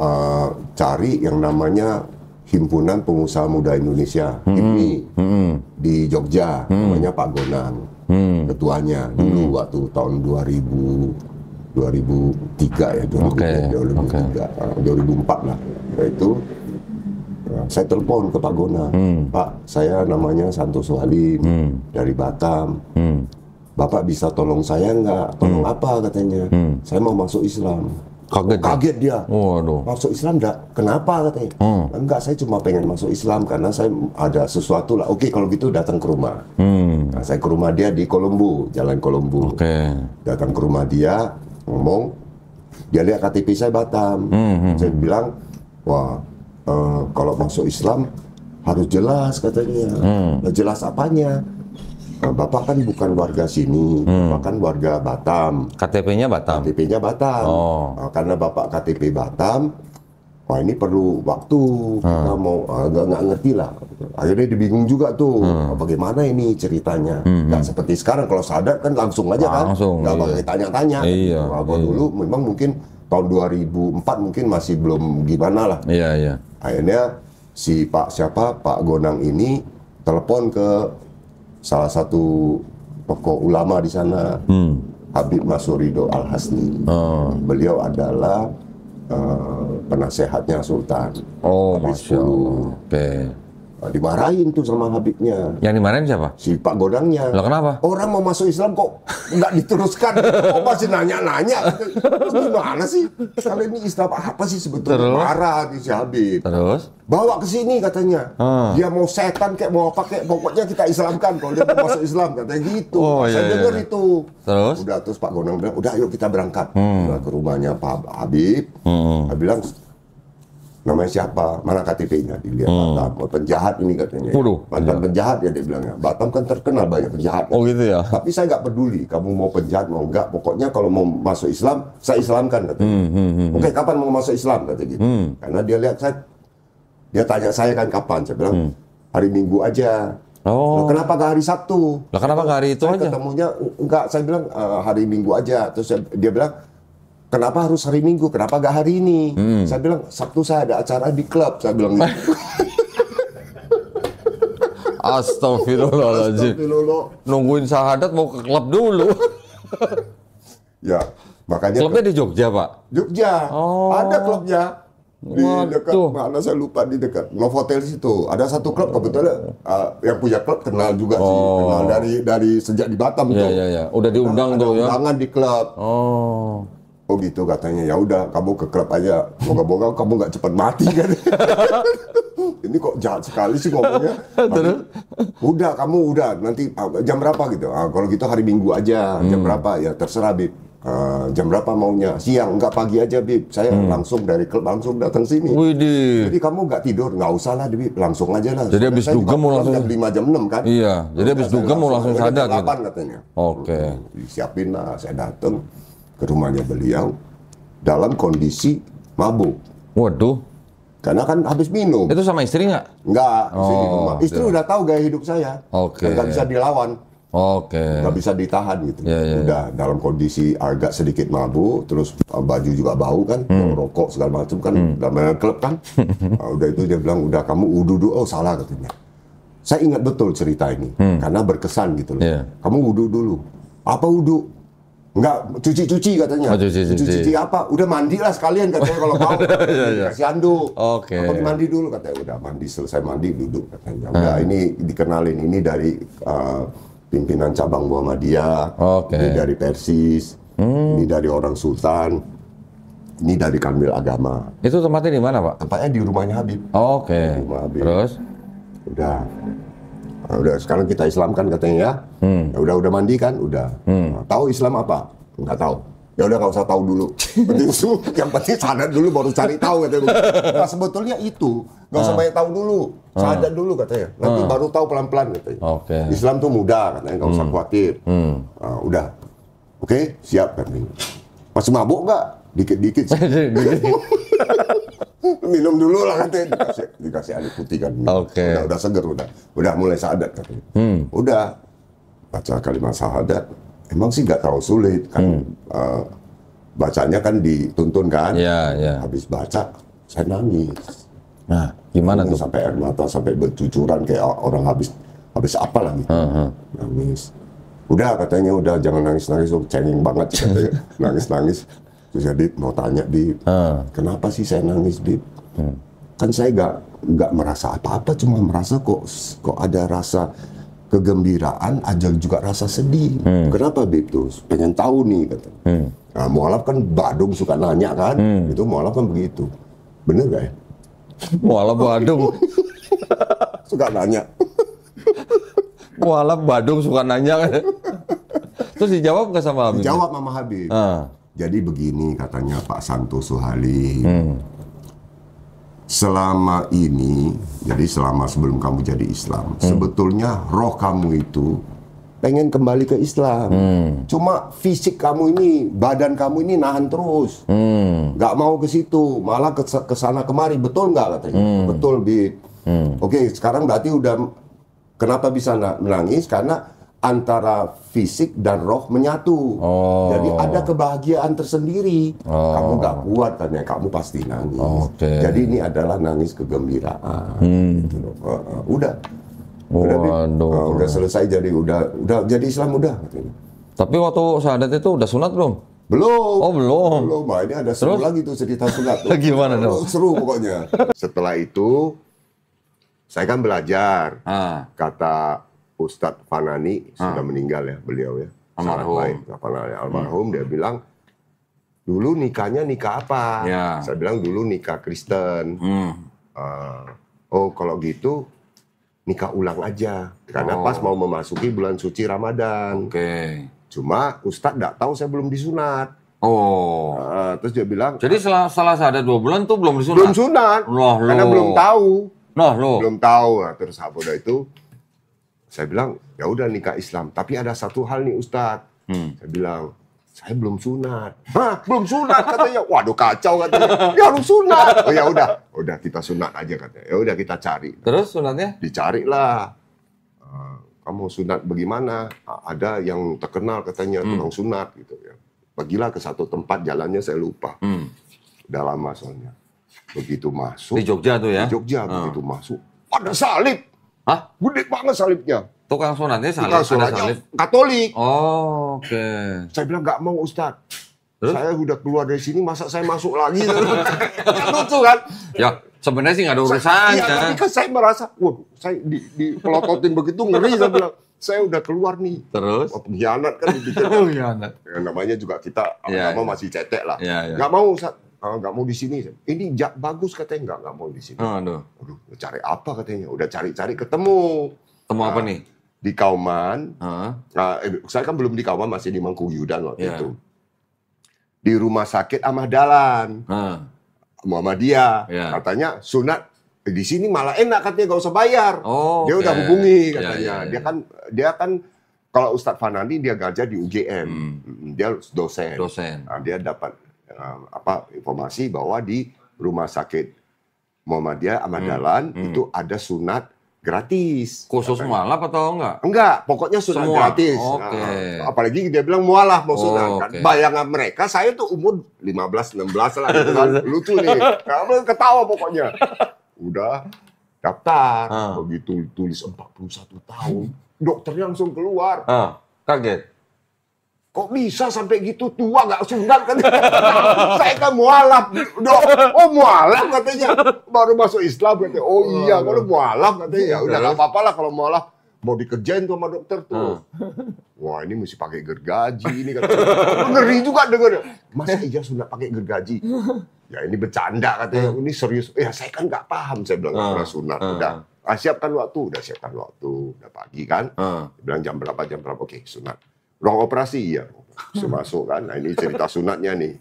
cari yang namanya Himpunan Pengusaha Muda Indonesia, HIPMI, di Jogja, namanya Pak Gonang, ketuanya dulu waktu tahun 2003 ya, 2004 lah. Itu saya telepon ke Pak Gonang, Pak, saya namanya Santoso Halim dari Batam. Bapak bisa tolong saya nggak? Tolong apa katanya? Saya mau masuk Islam. Kaget dia. Waduh. Masuk Islam enggak? Kenapa katanya? Enggak, saya cuma pengen masuk Islam karena saya ada sesuatu lah. Oke, kalau gitu datang ke rumah. Nah, saya ke rumah dia di Kolombo, Jalan Kolombo. Oke. Datang ke rumah dia, ngomong, dia lihat KTP saya Batam. Saya bilang, wah, kalau masuk Islam harus jelas katanya. Nah, jelas apanya? Bapak kan bukan warga sini, Bapak kan warga Batam. KTP-nya Batam. KTP-nya Batam. Karena Bapak KTP Batam, wah ini perlu waktu. Kita mau nggak ngerti lah. Akhirnya dia bingung juga tuh, bagaimana ini ceritanya. Nggak seperti sekarang, kalau sadar kan langsung aja kan, nggak pakai tanya-tanya. Iya. Kalau dulu memang mungkin tahun 2004 mungkin masih belum gimana lah. Iya, iya. Akhirnya si Pak Gonang ini telepon ke salah satu tokoh ulama di sana, Habib Masurido Al-Hasni. Beliau adalah penasehatnya Sultan. Oh, Habis Masya Allah. Oke. Dimarahin tuh sama Habibnya. Yang dimarahin siapa? Si Pak Gonangnya. Lah kenapa? Orang mau masuk Islam kok nggak diteruskan? Kok masih nanya-nanya? Lu gimana sih? Kali ini Islam apa sih sebetulnya? Terus? Marah di si Habib. Terus? Bawa ke sini katanya. Dia mau setan kayak mau apa kayak, pokoknya kita Islamkan kalau dia mau masuk Islam katanya gitu. Oh, Saya iya, dengar iya. itu. Terus? Udah terus Pak Gonang bilang, udah yuk kita berangkat. Udah ke rumahnya Pak Habib. Habib bilang, namanya siapa? Mana KTP-nya? Dilihat Batam. Oh, penjahat ini katanya. Waduh, Mantan penjahat ya dia bilangnya. Batam kan terkenal banyak penjahat. Oh gitu ya? Tapi saya nggak peduli, kamu mau penjahat mau enggak, pokoknya kalau mau masuk Islam, saya Islamkan katanya. Oke, kapan mau masuk Islam katanya gitu. Karena dia lihat dia tanya saya kan kapan, saya bilang hari Minggu aja. Oh. Loh, kenapa nggak hari Sabtu? Lah kenapa nggak hari itu Saya aja? ketemunya enggak, saya bilang hari Minggu aja. Terus dia bilang, kenapa harus hari Minggu? Kenapa nggak hari ini? Saya bilang Sabtu saya ada acara di klub. Saya bilang gitu. Astagfirullahaladzim. Astagfirullah. Nungguin syahadat mau ke klub dulu. Ya, makanya Klubnya di Jogja, Pak? Jogja, Oh. ada klubnya di dekat Waduh. mana saya lupa, di dekat Novotel situ. Ada satu klub kebetulan yang punya klub kenal juga sih, kenal dari sejak di Batam Iya, tuh. iya, iya. Udah diundang Ada tuh ya? undangan di klub. Oh. Oh gitu katanya, ya udah kamu ke klub aja. Moga-moga kamu nggak cepat mati kan. Ini kok jahat sekali sih ngomongnya. Udah kamu udah nanti jam berapa gitu. Kalau gitu hari Minggu aja. Jam berapa ya terserah Bib. Jam berapa maunya? Siang, enggak pagi aja Bib. Saya langsung dari klub langsung datang sini. Widih. Jadi kamu nggak tidur, nggak usah lah Bib, langsung aja lah. Jadi Soalnya habis saya dugem juga mau pulang langsung- jam 5 jam 6 kan. Iya, jadi habis Saya dugem mau langsung jam sadar gitu. 8 katanya. Oke. Disiapin lah, saya datang ke rumahnya beliau dalam kondisi mabuk. Waduh. Karena kan habis minum. Itu sama istri nggak? Enggak, istri di Oh, rumah. Istri iya. udah tahu gaya hidup saya. Oke. Nggak bisa dilawan, Oke. nggak bisa ditahan gitu. Iya, iya, Udah dalam kondisi agak sedikit mabuk, terus baju juga bau kan, bau rokok segala macam kan, dalam klub kan. Udah itu dia bilang, udah kamu wudu dulu. Oh salah katanya. Saya ingat betul cerita ini, karena berkesan gitu loh. Iya. Kamu wudu dulu. Apa wudu? Enggak, cuci-cuci katanya. Oh, cuci-cuci. Cuci apa? Udah mandilah sekalian katanya kalau mau. Kasih handuk. Oke. Apa mandi dulu katanya. Udah mandi, selesai mandi duduk katanya. Udah ini dikenalin, ini dari pimpinan cabang Muhammadiyah. Oke. Ini dari Persis. Ini dari orang Sultan. Ini dari Kamil Agama. Itu tempatnya di mana, Pak? Tempatnya di rumahnya Habib. Oke. Rumah Habib. Terus? Udah. Nah, udah sekarang kita Islamkan katanya ya. Ya udah mandi kan? Udah. Nah, tahu Islam apa? Enggak tahu. Ya udah nggak usah tahu dulu. Yang penting sadar dulu baru cari tahu katanya. Nah, sebetulnya itu nggak usah banyak tahu dulu, sadar dulu katanya. Nanti baru tahu pelan-pelan katanya. Islam tuh mudah katanya, nggak usah khawatir. Udah, oke, siap katanya. Masih mabuk nggak? Dikit-dikit. Minum dulu lah katanya, dikasih air putih kan. Udah seger, udah mulai syahadat katanya. Udah baca kalimat syahadat. Emang sih nggak terlalu sulit kan, bacanya kan dituntun kan. Habis baca saya nangis. Nah, gimana tuh? Sampai air mata, sampai bercucuran kayak orang habis apa lah gitu. Nangis. Udah katanya udah jangan nangis-nangis, cengeng banget katanya. Nangis-nangis. Terus ya Bib mau tanya Bib, kenapa sih saya nangis Bib? Kan saya nggak merasa apa-apa, cuma merasa kok ada rasa kegembiraan, ada juga rasa sedih. Kenapa Bib tuh? Pengen tahu nih kata. Nah, mualaf kan Badung suka nanya kan, itu mualaf kan begitu. Bener gak ya? Mualaf Badung suka nanya. Mualaf Badung suka nanya. Terus dijawab nggak sama Habib? Dijawab sama Habib. Jadi begini katanya Pak Santoso Halim. Selama ini, jadi selama sebelum kamu jadi Islam, sebetulnya roh kamu itu pengen kembali ke Islam. Cuma fisik kamu ini, badan kamu ini nahan terus. Nggak mau ke situ, malah ke sana kemari. Betul nggak katanya? Betul, Bib. Oke, sekarang berarti udah, kenapa bisa menangis? Karena antara fisik dan roh menyatu. Jadi ada kebahagiaan tersendiri. Kamu nggak kuat katanya, kamu pasti nangis. Jadi ini adalah nangis kegembiraan. Udah selesai, jadi udah jadi Islam udah katanya. Tapi waktu syahadat itu udah sunat belum? Belum. Oh belum. Belum. Nah, ini ada seru lagi tuh cerita sunat tuh. Gimana dong? Seru pokoknya. Setelah itu saya kan belajar. Kata Ustadz Fanani sudah meninggal ya beliau ya. Almarhum dia bilang dulu nikahnya nikah apa? Saya bilang dulu nikah Kristen. Oh kalau gitu nikah ulang aja karena pas mau memasuki bulan suci Ramadan. Cuma Ustadz nggak tahu saya belum disunat. Terus dia bilang. Jadi setelah ada 2 bulan tuh belum disunat? Belum sunat. Karena belum tahu. Belum tahu. Nah, terus udah itu. Saya bilang, ya udah nikah Islam. Tapi ada satu hal nih Ustadz. Saya bilang, saya belum sunat. Hah, belum sunat katanya. Waduh kacau katanya. Ya harus sunat. Oh ya udah kita sunat aja katanya. Ya udah kita cari. Terus sunatnya? Dicarilah. Kamu sunat bagaimana? Ada yang terkenal katanya tukang sunat gitu ya. Pergilah ke satu tempat, jalannya saya lupa. Udah lama soalnya. Begitu masuk. Di Jogja tuh ya? Di Jogja begitu masuk. Ada salib. Hah? Gede banget salibnya. Tukang sunatnya salib? Tukang sunatnya Katolik. Saya bilang nggak mau Ustadz. Terus? Saya udah keluar dari sini, masa saya masuk lagi? Lucu kan? Ya sebenarnya sih nggak ada urusan. Iya, tapi kan saya merasa, waduh, saya dipelototin begitu ngeri. Saya bilang, saya udah keluar nih. Terus? Pengkhianat kan dipikir. Pengkhianat. Ya, namanya juga kita agama masih cetek lah. Nggak mau Ustadz. Nggak mau di sini. Ini bagus katanya, nggak mau di sini. Aduh, cari apa katanya? Udah cari-cari ketemu. Ketemu apa nih? Di Kauman. Saya kan belum di Kauman, masih di Mangkuhyudan waktu itu. Di rumah sakit Ahmad Dahlan. Muhammadiyah. Katanya sunat di sini malah enak katanya, nggak usah bayar. Dia udah hubungi katanya. Dia kan kalau Ustadz Fanani dia ngajar di UGM. Dia dosen. Nah, dia dapat informasi bahwa di rumah sakit Muhammadiyah Ahmad Dahlan itu ada sunat gratis. Khusus mualaf atau enggak? Enggak, pokoknya sunat gratis. Apalagi dia bilang mualaf mau sunat kan. Bayangan mereka saya tuh umur 15-16 lah gitu kan. Lucu nih. Kamu ketawa pokoknya. Udah daftar. Begitu tulis 41 tahun, dokternya langsung keluar. Kaget. Kok bisa sampai gitu tua nggak sunat kan? Saya kan mualaf, mualaf katanya, baru masuk Islam katanya. Oh iya, kalau mualaf katanya ya udah nggak apa-apa lah kalau mualaf mau dikerjain tuh sama dokter tuh. Wah ini mesti pakai gergaji ini katanya. Ngeri juga dengar. Masa iya sunat pakai gergaji? Ya ini bercanda katanya. Ini serius. Ya saya kan nggak paham, saya bilang nggak pernah sunat. Udah siapkan waktu, udah pagi kan. Dia bilang jam berapa, oke sunat. Ruang operasi, iya. Saya masuk kan, nah ini cerita sunatnya nih.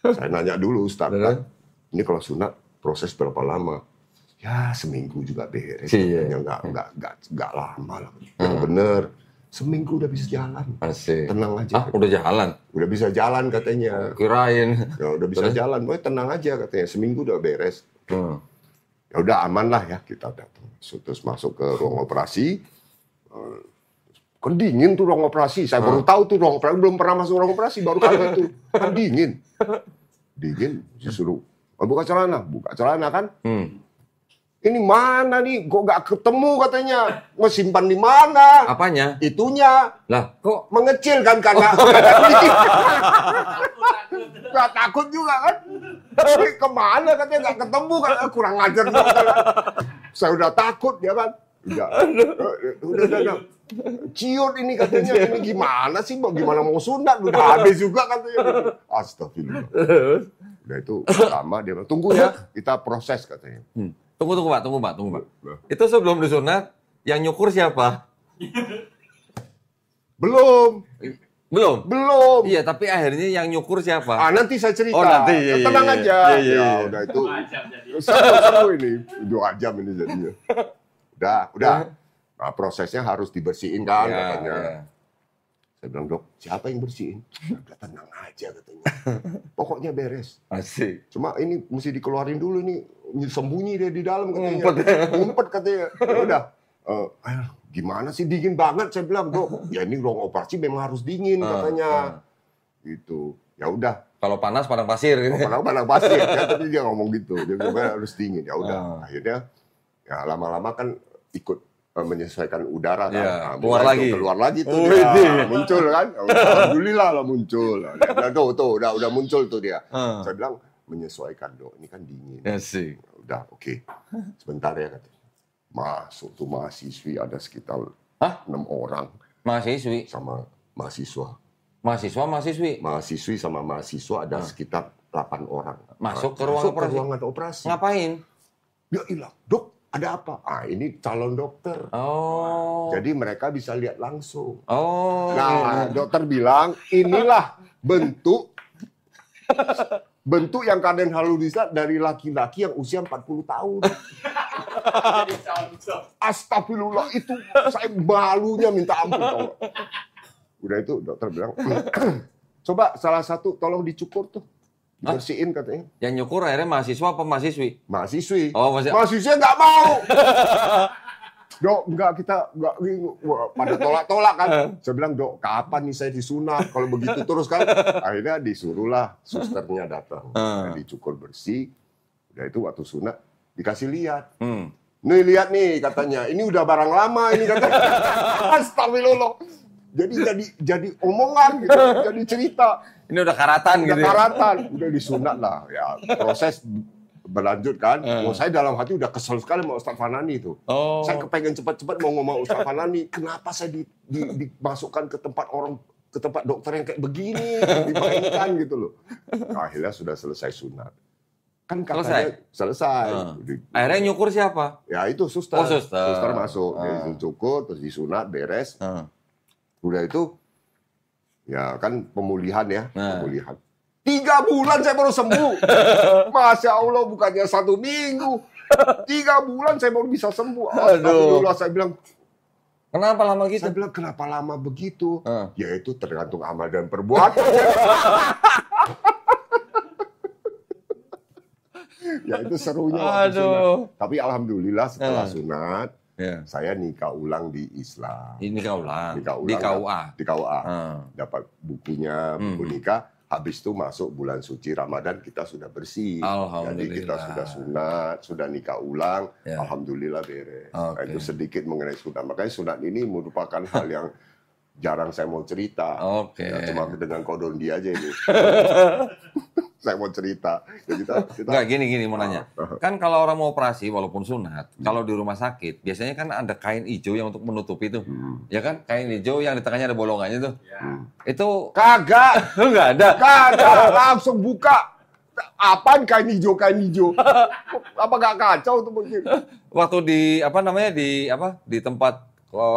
Saya nanya dulu Ustaz, kan, ini kalau sunat proses berapa lama? Ya seminggu juga beres. Iya. Nggak lama lah. Yang bener, seminggu udah bisa jalan. Asik. Tenang aja. Udah jalan? Udah bisa jalan katanya. Kirain. Ya, udah bisa jalan, boy tenang aja katanya. Seminggu udah beres. Ya udah aman lah ya, kita datang. Terus masuk ke ruang operasi. Kan dingin tuh ruang operasi. Saya baru tahu tuh ruang operasi, belum pernah masuk ruang operasi, baru kali itu. Kan dingin. Dingin, disuruh buka celana kan. Ini mana nih? Kok nggak ketemu katanya? Mau simpan di mana? Apanya? Itunya. Lah, kok Mengecil kan karena nggak takut juga kan? Ini kemana katanya nggak ketemu kan? Kurang ajar dokter kan? Saya udah takut ya kan? Udah. Ciut ini katanya, ini gimana sih? Gimana mau sunat? Udah habis juga katanya. Astagfirullah. Udah itu lama dia bilang, tunggu ya, kita proses katanya. Tunggu Pak. Itu sebelum disunat, yang nyukur siapa? Belum. Iya, tapi akhirnya yang nyukur siapa? Nanti saya cerita. Oh, nanti. Iya, tenang aja. Iya. Ya, udah itu. Seru ini. 2 jam ini jadinya. Udah. Nah, prosesnya harus dibersihin kan katanya. Iya. Saya bilang, Dok, siapa yang bersihin? Udah tenang aja katanya. Pokoknya beres. Asik. Cuma ini mesti dikeluarin dulu nih. Sembunyi dia di dalam katanya. Ngumpet katanya. Ya udah. Gimana sih dingin banget? Saya bilang, Dok, ya ini ruang operasi memang harus dingin katanya. Gitu. Ya udah. Kalau panas padang pasir gitu. Padang pasir. Ya, tapi dia ngomong gitu. Dia bilang harus dingin. Ya udah. Akhirnya ya lama-lama kan ikut menyesuaikan udara kan. Ya, keluar lagi tuh dia. Muncul kan. Alhamdulillah lah muncul. Udah muncul tuh dia. Saya bilang menyesuaikan, Dok. Ini kan dingin. Ya sih. Udah, oke. Sebentar ya katanya. Masuk tuh mahasiswi ada sekitar 6 orang. Mahasiswi sama mahasiswa. Mahasiswi sama mahasiswa ada sekitar 8 orang. Masuk ke ruangan operasi. Ngapain? Ya ilah, Dok. Ada apa? Ini calon dokter. Oh. Jadi mereka bisa lihat langsung. Oh. Nah, dokter bilang, inilah bentuk yang kalian halu lihat dari laki-laki yang usia 40 tahun. Astagfirullah, itu saya malunya minta ampun. Tau. Udah itu dokter bilang, coba salah satu tolong dicukur tuh. Bersihin katanya. Yang nyukur akhirnya mahasiswa apa mahasiswi? Mahasiswi. Oh, mahasiswa nggak mau. Dok, enggak pada tolak-tolak kan. Saya bilang, Dok, kapan nih saya disunat? Kalau begitu terus kan. Akhirnya disuruhlah susternya datang. Dicukur bersih. Udah itu waktu sunat dikasih lihat. Nih lihat nih katanya. Ini udah barang lama ini katanya. Astagfirullah. Jadi omongan gitu, jadi cerita. Ini udah karatan gitu. Udah disunat lah. Ya, proses berlanjut kan. Saya dalam hati udah kesel sekali sama Ustaz Fanani itu. Saya kepengen cepat-cepat mau ngomong Ustaz Fanani, kenapa saya dimasukkan ke tempat dokter yang kayak begini, dimainkan gitu loh. Nah, akhirnya sudah selesai sunat. Kan katanya selesai. Akhirnya nyukur siapa? Ya itu suster. Suster masuk, dia cukur, terus disunat, beres. Udah itu, ya kan pemulihan ya, pemulihan. 3 bulan saya baru sembuh. Masya Allah, bukannya 1 minggu. 3 bulan saya baru bisa sembuh. Astagfirullah, saya bilang. Kenapa lama gitu? Saya bilang, kenapa lama begitu? Ya itu tergantung amal dan perbuatan. Ya itu serunya waktu sunat. Tapi alhamdulillah setelah sunat, saya nikah ulang di Islam. Nikah ulang. Di KUA. Di KUA. Dapat bukunya, buku nikah. Habis itu masuk bulan suci Ramadan kita sudah bersih. Jadi kita sudah sunat, sudah nikah ulang. Alhamdulillah beres. Nah, itu sedikit mengenai sunat. Makanya sunat ini merupakan hal yang jarang saya mau cerita. Ya, cuma dengan kodon dia aja ini. Saya mau cerita. Ya, kita... Nggak, gini mau nanya. Kan kalau orang mau operasi, walaupun sunat, kalau di rumah sakit, biasanya kan ada kain hijau yang untuk menutupi itu. Ya kan? Kain hijau yang di tengahnya ada bolongannya tuh. Itu... Kagak! Nggak ada? Kagak! Langsung buka! Apaan kain hijau? Apa nggak kacau tuh mungkin? Waktu di, di tempat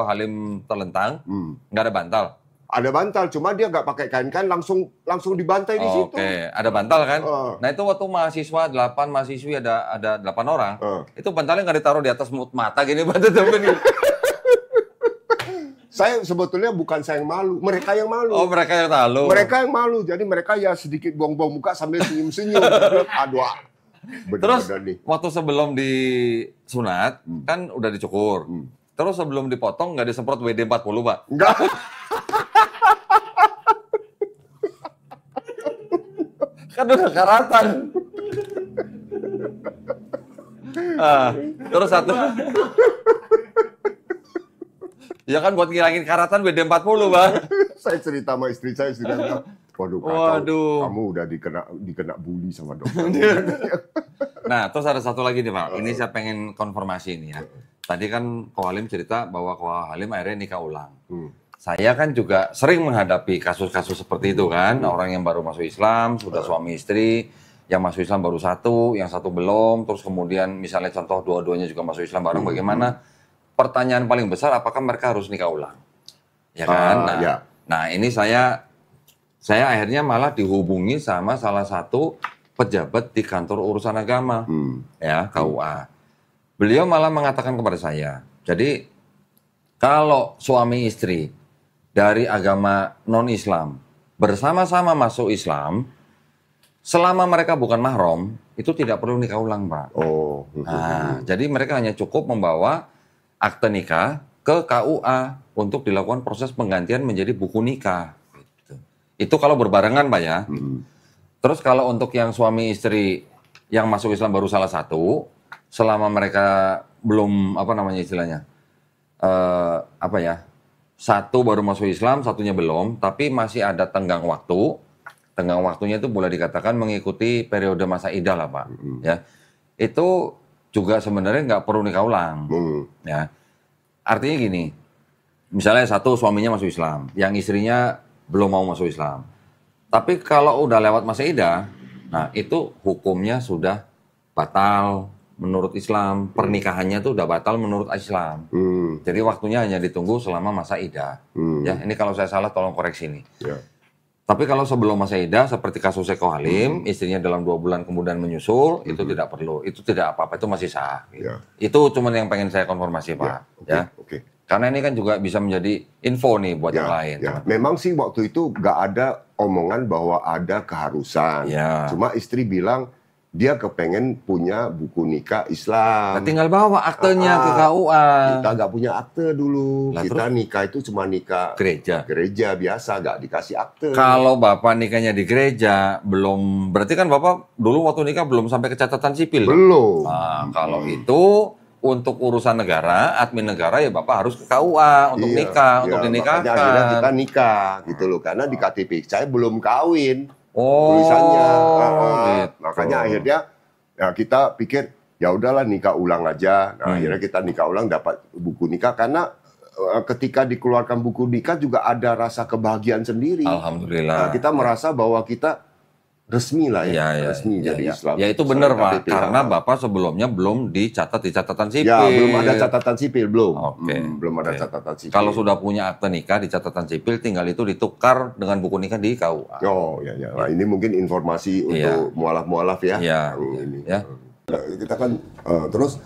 Halim terlentang, nggak ada bantal. Ada bantal, cuma dia nggak pakai kain-kain, langsung dibantai di situ. Oke, ada bantal kan? Nah itu waktu mahasiswa 8 mahasiswi ada 8 orang, itu bantalnya nggak ditaruh di atas mata gini, Saya sebetulnya bukan saya yang malu, mereka yang malu. Oh, mereka yang malu. Mereka yang malu, jadi mereka ya sedikit buang-buang muka sambil senyum-senyum. Aduh, terus waktu sebelum disunat kan udah dicukur. Terus sebelum dipotong nggak disemprot WD-40, Pak? Enggak. Kan udah karatan. Terus satu. Ya kan buat ngilangin karatan WD-40, Bang. Saya cerita sama istri saya, istri saya bilang, waduh, kamu udah dikena bully sama dokter. Nah, terus ada satu lagi nih, Pak. Ini saya pengen konfirmasi nih ya. Tadi kan Ko Halim cerita bahwa Ko Halim akhirnya nikah ulang. Saya kan juga sering menghadapi kasus-kasus seperti itu kan. Orang yang baru masuk Islam, sudah suami istri, yang masuk Islam baru satu, yang satu belum. Terus kemudian misalnya contoh dua-duanya juga masuk Islam bareng, bagaimana? Pertanyaan paling besar, apakah mereka harus nikah ulang? Ya kan? Nah, ini saya akhirnya malah dihubungi sama salah satu pejabat di kantor urusan agama, ya KUA. Beliau malah mengatakan kepada saya, jadi kalau suami istri dari agama non-Islam bersama-sama masuk Islam, selama mereka bukan mahram, itu tidak perlu nikah ulang, Pak. Nah, jadi mereka hanya cukup membawa akte nikah ke KUA untuk dilakukan proses penggantian menjadi buku nikah. Itu kalau berbarengan, Pak ya. Terus kalau untuk yang suami istri yang masuk Islam baru salah satu, selama mereka belum istilahnya, satu baru masuk Islam, satunya belum, tapi masih ada tenggang waktu. Tenggang waktunya itu boleh dikatakan mengikuti periode masa idah lah, Pak. Ya, itu juga sebenarnya nggak perlu nikah ulang. Ya, artinya gini, misalnya satu suaminya masuk Islam, yang istrinya belum mau masuk Islam. Tapi kalau udah lewat masa idah, nah itu hukumnya sudah batal menurut Islam. Pernikahannya tuh udah batal menurut Islam. Jadi waktunya hanya ditunggu selama masa idah. Ya, ini kalau saya salah tolong koreksi nih. Tapi kalau sebelum masa idah, seperti kasus Ko Halim, istrinya dalam 2 bulan kemudian menyusul, itu tidak perlu. Itu tidak apa-apa, itu masih sah. Gitu. Itu cuma yang pengen saya konfirmasi, Pak. Karena ini kan juga bisa menjadi info nih buat yang lain. Memang sih waktu itu nggak ada omongan bahwa ada keharusan. Cuma istri bilang, dia kepengen punya buku nikah Islam. Nah, tinggal bawa aktenya ke KUA. Kita nggak punya akte dulu. Kita nikah itu cuma nikah gereja biasa, nggak dikasih akte. Kalau Bapak nikahnya di gereja, belum, berarti kan Bapak dulu waktu nikah belum sampai ke catatan sipil? Belum. Nah, kalau itu untuk urusan negara, admin negara, ya Bapak harus ke KUA untuk nikah, untuk dinikahkan. Makanya akhirnya kita nikah gitu loh, karena di KTP saya belum kawin. Tulisannya, gitu. Makanya akhirnya ya kita pikir ya udahlah nikah ulang aja. Nah, akhirnya kita nikah ulang dapat buku nikah, karena ketika dikeluarkan buku nikah juga ada rasa kebahagiaan sendiri. Alhamdulillah. Nah, kita merasa bahwa kita resmi lah resmi jadi Islam. Ya itu benar, Pak, karena Bapak sebelumnya belum dicatat di catatan sipil. Ya, belum ada catatan sipil, belum. Belum ada catatan sipil. Kalau sudah punya akte nikah di catatan sipil, tinggal itu ditukar dengan buku nikah di KUA. Nah, ini mungkin informasi untuk mualaf-mualaf ya. Kita kan terus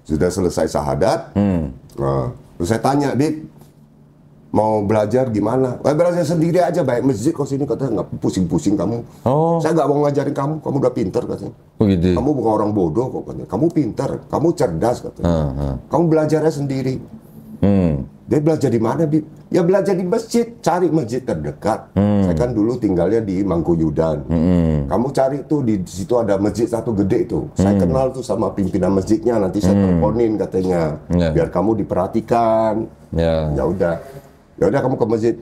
sudah selesai syahadat. Terus saya tanya, Bib, mau belajar gimana? Belajar sendiri aja, baik masjid kok sini, katanya nggak pusing-pusing kamu. Saya nggak mau ngajarin kamu udah pinter katanya. Kamu bukan orang bodoh kok katanya. Kamu pinter, kamu cerdas katanya. Kamu belajarnya sendiri. Dia belajar di mana, Bib? Ya belajar di masjid, cari masjid terdekat. Saya kan dulu tinggalnya di Mangkuyudan. Kamu cari tuh di situ ada masjid satu gede itu. Saya kenal tuh sama pimpinan masjidnya, nanti saya teleponin katanya. Biar kamu diperhatikan. Ya udah kamu ke masjid,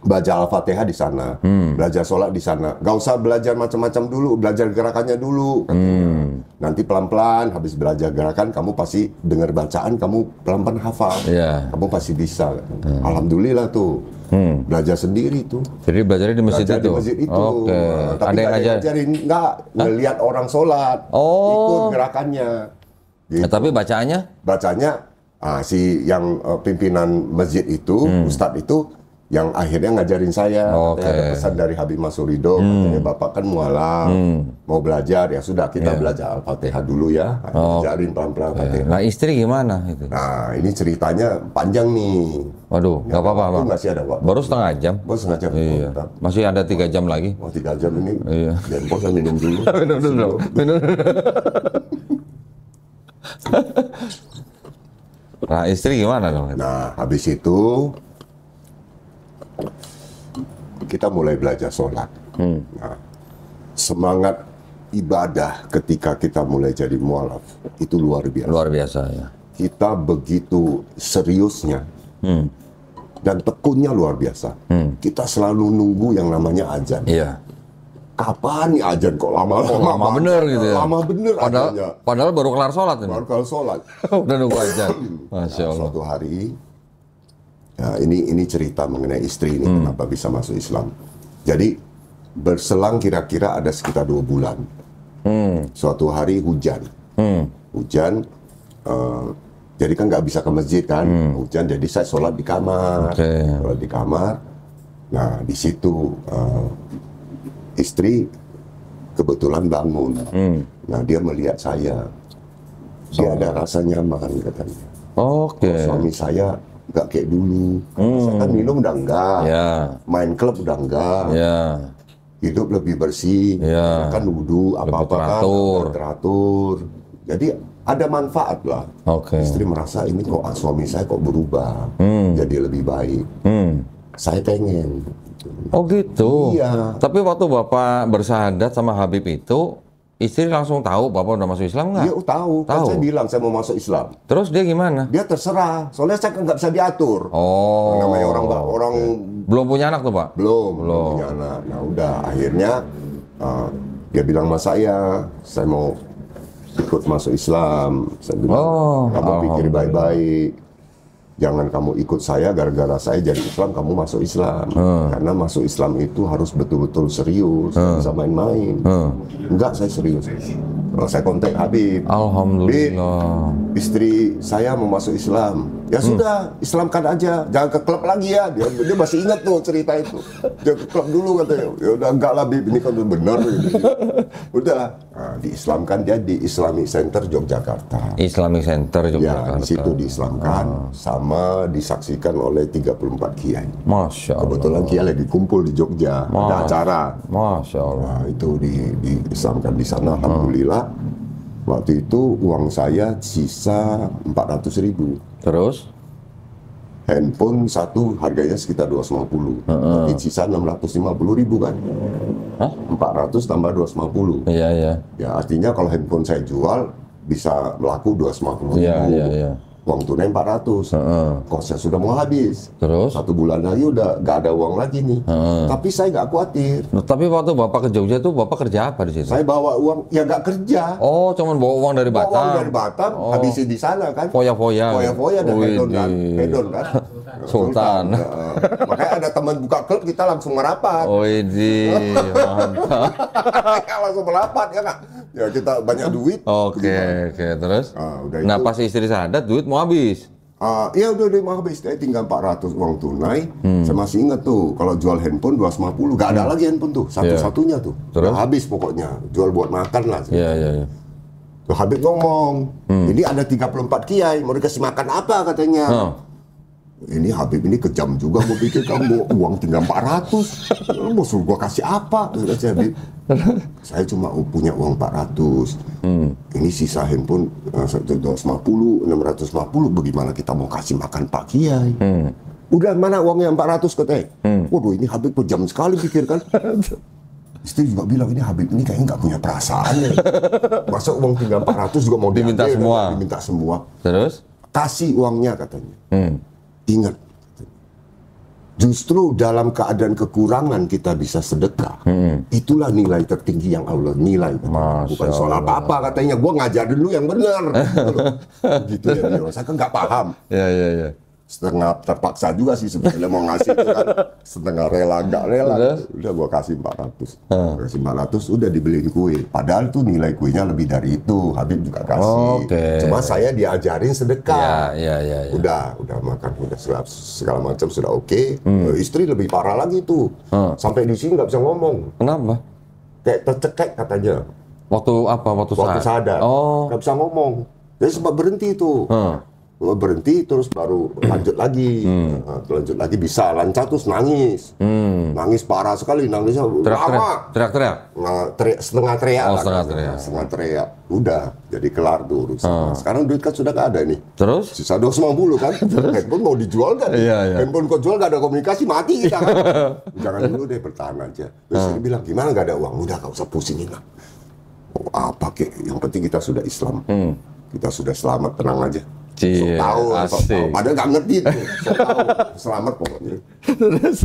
baca Al-Fatihah di sana, belajar sholat di sana. Gak usah belajar macam-macam dulu, belajar gerakannya dulu. Nanti pelan-pelan, habis belajar gerakan, kamu pasti dengar bacaan, kamu pelan-pelan hafal. Kamu pasti bisa. Alhamdulillah tuh, belajar sendiri tuh. Jadi belajarnya di masjid itu? Di masjid itu. Tapi ada yang ngajarin, nggak, ngelihat orang sholat, ikut gerakannya. Gitu. Tapi bacaannya? Bacanya, si yang pimpinan masjid itu, ustadz itu, yang akhirnya ngajarin saya. Oke. Ada pesan dari Habib Masurido, katanya Bapak kan mualaf, mau belajar, ya sudah kita belajar Al-Fatihah dulu ya. Ajarin pelan-pelan Al-Fatihah. Nah istri gimana itu? Nah ini ceritanya panjang nih. Waduh, nggak apa-apa Bang. Masih ada waktu. Baru setengah jam. Baru setengah jam. Iya. Masih ada 3 jam lagi. Oh 3 jam ini. Iya. Dan bos saya minum dulu. Minum dulu. Nah istri gimana dong? Nah habis itu kita mulai belajar sholat. Nah, semangat ibadah ketika kita mulai jadi mualaf itu luar biasa. Luar biasa ya. Kita begitu seriusnya dan tekunnya luar biasa. Kita selalu nunggu yang namanya azan. Iya. Kapan nih azan kok lama-lama? Lama bener gitu ya. Lama bener azannya. Padahal baru kelar sholat ini. Baru kalau sholat. Udah nunggu aja. Masya Allah. Suatu hari, ya ini cerita mengenai istri ini kenapa bisa masuk Islam. Jadi berselang kira-kira ada sekitar 2 bulan. Suatu hari hujan. Hujan, jadi kan nggak bisa ke masjid kan. Hujan, jadi saya sholat di kamar. Sholat di kamar. Nah di situ istri kebetulan bangun. Nah dia melihat saya. Dia ada rasa nyaman katanya. Oke. Suami saya nggak kayak dulu. Saya kan minum udah enggak. Ya. Main klub udah enggak. Ya. Hidup lebih bersih. Ya. Kan wudhu apa-apa kan teratur. Jadi ada manfaat lah. Oke. Istri merasa ini kok suami saya kok berubah. Jadi lebih baik. Saya pengen. Oh gitu. Iya. Tapi waktu Bapak bersahadat sama Habib itu, istri langsung tahu Bapak udah masuk Islam nggak? Dia tahu. Kan saya bilang saya mau masuk Islam. Terus dia gimana? Dia terserah. Soalnya saya kan nggak bisa diatur. Oh. Namanya orang Belum punya anak tuh Pak? belum punya anak. Nah udah akhirnya dia bilang sama saya mau ikut masuk Islam. Saya bilang kamu pikir baik-baik. Jangan kamu ikut saya gara-gara saya jadi Islam, kamu masuk Islam. Karena masuk Islam itu harus betul-betul serius, nggak bisa main-main. Enggak, saya serius. Kalau saya kontak Habib. Alhamdulillah. Istri saya mau masuk Islam. Ya sudah, Islamkan aja. Jangan ke klub lagi ya. Dia masih ingat tuh cerita itu. Dia ke klub dulu katanya. Ya udah enggak lah Bib, ini kan udah benar. Gitu. Udah, nah, diislamkan dia di Islamic Center Yogyakarta. Islamic Center Ya, Yogyakarta. di situ diislamkan sama disaksikan oleh 34 kiai. Masya Allah. Kebetulan kiai lagi kumpul di Jogja, ada acara. Masya Allah. Nah, itu diislamkan di sana. Alhamdulillah. Waktu itu uang saya sisa 400.000. Terus? Handphone satu harganya sekitar 250. Tapi sisa 650.000 kan. 400 tambah 250. Iya, iya. Ya artinya kalau handphone saya jual bisa melaku 250.000. Iya. Uang tunai 400. Kosnya sudah mau habis. Terus? 1 bulan lagi udah nggak ada uang lagi nih. Tapi saya nggak khawatir. Nah, tapi waktu Bapak ke Jogja tuh Bapak kerja apa di situ? Saya bawa uang, ya nggak kerja. Oh, cuman bawa uang dari Bawa Batam. uang dari Batam, habisin di sana kan. Foya-foya. Foya-foya dan hedon kan. Hedon kan. Sultan. Makanya ada teman buka klub, kita langsung merapat. Oh, ini mantap. Langsung merapat ya nggak? Ya kita banyak duit. Oke. Terus? Udah Nah, itu. pas istri sahadat, duit mau habis. Iya udah mau habis, saya tinggal 400 uang tunai. Saya masih ingat tuh, kalau jual handphone 250, nggak ada lagi handphone tuh, satu-satunya tuh. Terus? Udah habis pokoknya, jual buat makan lah. Iya. Tuh Habib ngomong, ini ada 34 kiai, mau dikasih makan apa katanya. Ini Habib ini kejam juga, gue pikir kamu uang tinggal 400, mau suruh gue kasih apa? Kata Habib, saya cuma punya uang 400, ini sisa handphone 250, 650, bagaimana kita mau kasih makan Pak Kiai? Udah mana uangnya 400 katanya? Waduh ini Habib kejam sekali pikir kan. Istri juga bilang ini Habib ini kayaknya nggak punya perasaan ya. Masa uang tinggal 400 juga mau Diminta diambil, semua. kan? Diminta semua. Terus? Kasih uangnya katanya. Ingat, justru dalam keadaan kekurangan kita bisa sedekah. Itulah nilai tertinggi yang Allah nilai. Bukan soal apa-apa katanya. Gue ngajar dulu yang benar. Gitu ya. Saya kan nggak paham. Iya. setengah terpaksa juga sih sebetulnya mau ngasih itu kan, setengah rela nggak rela. Udah gua kasih 400. Kasih 400 udah dibeliin kue. Padahal tuh nilai kuenya lebih dari itu. Habib juga kasih. Cuma saya diajarin sedekah. Ya. Udah makan, udah segala macam sudah oke. Istri lebih parah lagi tuh. Sampai di sini nggak bisa ngomong. Kenapa? Kayak tercekek katanya. Waktu apa? Waktu sadar. Nggak bisa ngomong. Jadi sempat berhenti tuh. Berhenti terus baru lanjut lagi. Lanjut lagi bisa lancar terus nangis. Nangis parah sekali, nangisnya lama. Teriak-teriak? Setengah teriak. Setengah teriak. Udah, jadi kelar tuh urusan. Sekarang duit kan sudah nggak ada nih. Terus? Sisa 250 kan. Handphone mau dijual kan? Iya. Handphone kau jual nggak ada komunikasi, mati kita kan. Jangan dulu deh, bertahan aja. Terus dia bilang, gimana nggak ada uang? Udah, nggak usah pusingin lah. Apa kek? Yang penting kita sudah Islam. Kita sudah selamat, tenang aja. Sok tahu. Padahal nggak ngerti itu. Sok tahu, selamat pokoknya. Terus?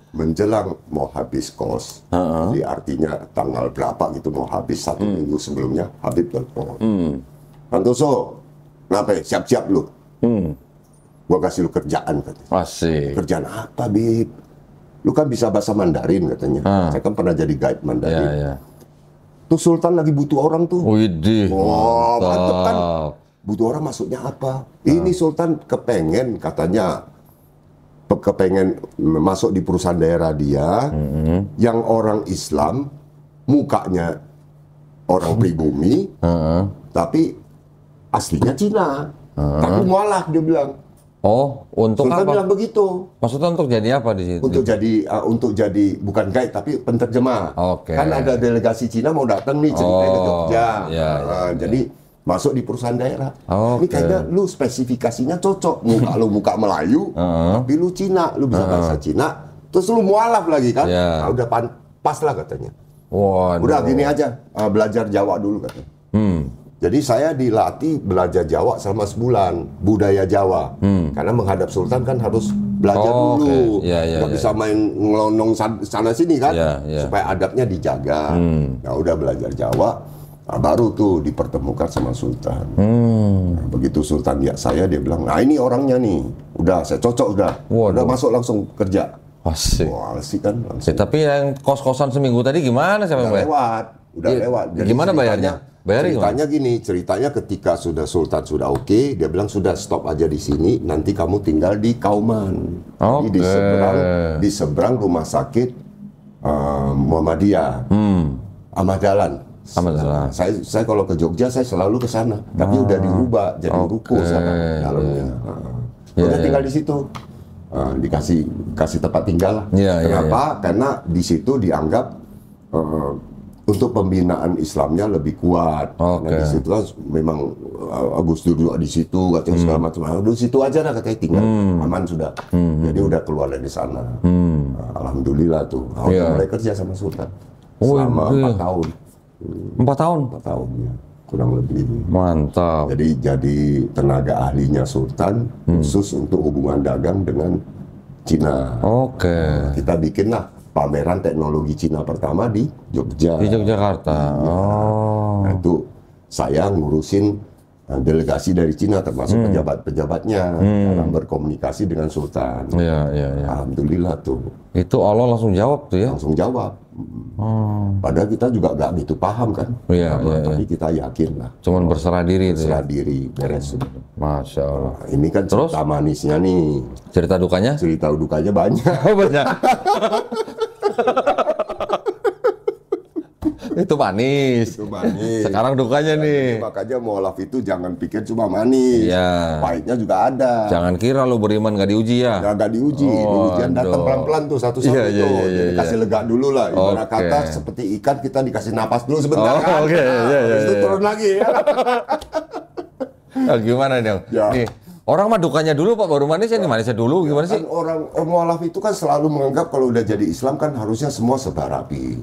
Menjelang mau habis kos, jadi artinya tanggal berapa gitu mau habis 1 minggu sebelumnya, Habib telepon. Santoso, kenapa? Siap-siap lu. Gua kasih lu kerjaan katanya. Asik. Kerjaan apa, Bib? Lu kan bisa bahasa Mandarin katanya. Saya kan pernah jadi guide Mandarin. Iya. Tuh Sultan lagi butuh orang tuh. Widih. Mantep kan? Butuh orang maksudnya apa? Ini Sultan kepengen katanya masuk di perusahaan daerah dia yang orang Islam mukanya orang pribumi tapi aslinya Cina tapi mualaf dia bilang. Untuk Sultan apa? bilang begitu. Maksudnya untuk jadi apa di situ? Untuk jadi bukan guide tapi penterjemah. Kan ada delegasi Cina mau datang nih ceritanya ke Jogja. Jadi masuk di perusahaan daerah. Ini kayaknya lu spesifikasinya cocok. Muka Melayu, tapi lu Cina, lu bisa bahasa Cina, terus lu mualaf lagi kan? Nah, udah pas lah katanya. Udah gini aja, belajar Jawa dulu katanya. Jadi saya dilatih belajar Jawa selama sebulan, budaya Jawa. Karena menghadap Sultan kan harus belajar dulu. Nggak bisa main ngelonong sana sini kan, supaya adabnya dijaga. Nah udah belajar Jawa, baru tuh dipertemukan sama Sultan. Nah, begitu Sultan lihat saya, dia bilang, nah ini orangnya nih, udah saya cocok udah masuk langsung kerja. Asik. Asik kan langsung. Tapi yang kos-kosan seminggu tadi gimana siapa yang bayar? Udah lewat. Jadi gimana bayarnya? Ceritanya gini, ceritanya ketika Sultan sudah oke, dia bilang sudah stop aja di sini, nanti kamu tinggal di Kauman. Jadi di seberang rumah sakit Muhammadiyah, Ahmad Dahlan. Saya kalau ke Jogja saya selalu ke sana, tapi udah dirubah jadi ruko sana dalamnya. Udah tinggal di situ, dikasih tempat tinggal lah. Kenapa? Karena di situ dianggap untuk pembinaan Islamnya lebih kuat. Nah, di situ kan memang Agus duduk di situ, katanya segala macam. Di situ aja lah katanya tinggal, aman sudah. Jadi udah keluar dari sana. Alhamdulillah tuh. Mulai kerja sama Sultan selama 4 tahun. 4 tahun? 4 tahun ya, kurang lebih. Mantap. Jadi tenaga ahlinya Sultan khusus untuk hubungan dagang dengan Cina. Kita bikinlah pameran teknologi Cina pertama di Jogja. Di Yogyakarta. Nah, itu saya ngurusin delegasi dari Cina termasuk pejabat-pejabatnya dalam berkomunikasi dengan Sultan. Alhamdulillah tuh. Itu Allah langsung jawab tuh ya? Langsung jawab. Padahal kita juga nggak gitu paham kan. Tapi kita yakin lah. Cuman berserah diri itu ya? Berserah diri, beres. Masya Allah. Nah, ini kan cerita manisnya nih. Cerita dukanya? Cerita dukanya banyak. Banyak. Itu manis. Sekarang dukanya nih. Makanya mualaf itu jangan pikir cuma manis. Pahitnya juga ada. Jangan kira lu beriman gak diuji ya. Nggak diuji. Ujian datang pelan-pelan tuh satu-satu tuh. Jadi kasih lega dulu lah. Ibarat kata seperti ikan kita dikasih napas dulu sebentar kan. Habis itu turun lagi ya. Gimana dong? Nih, orang mah dukanya dulu Pak, baru manisnya nih. Manisnya dulu gimana sih? Kan orang mualaf itu kan selalu menganggap kalau udah jadi Islam kan harusnya semua serba rapi,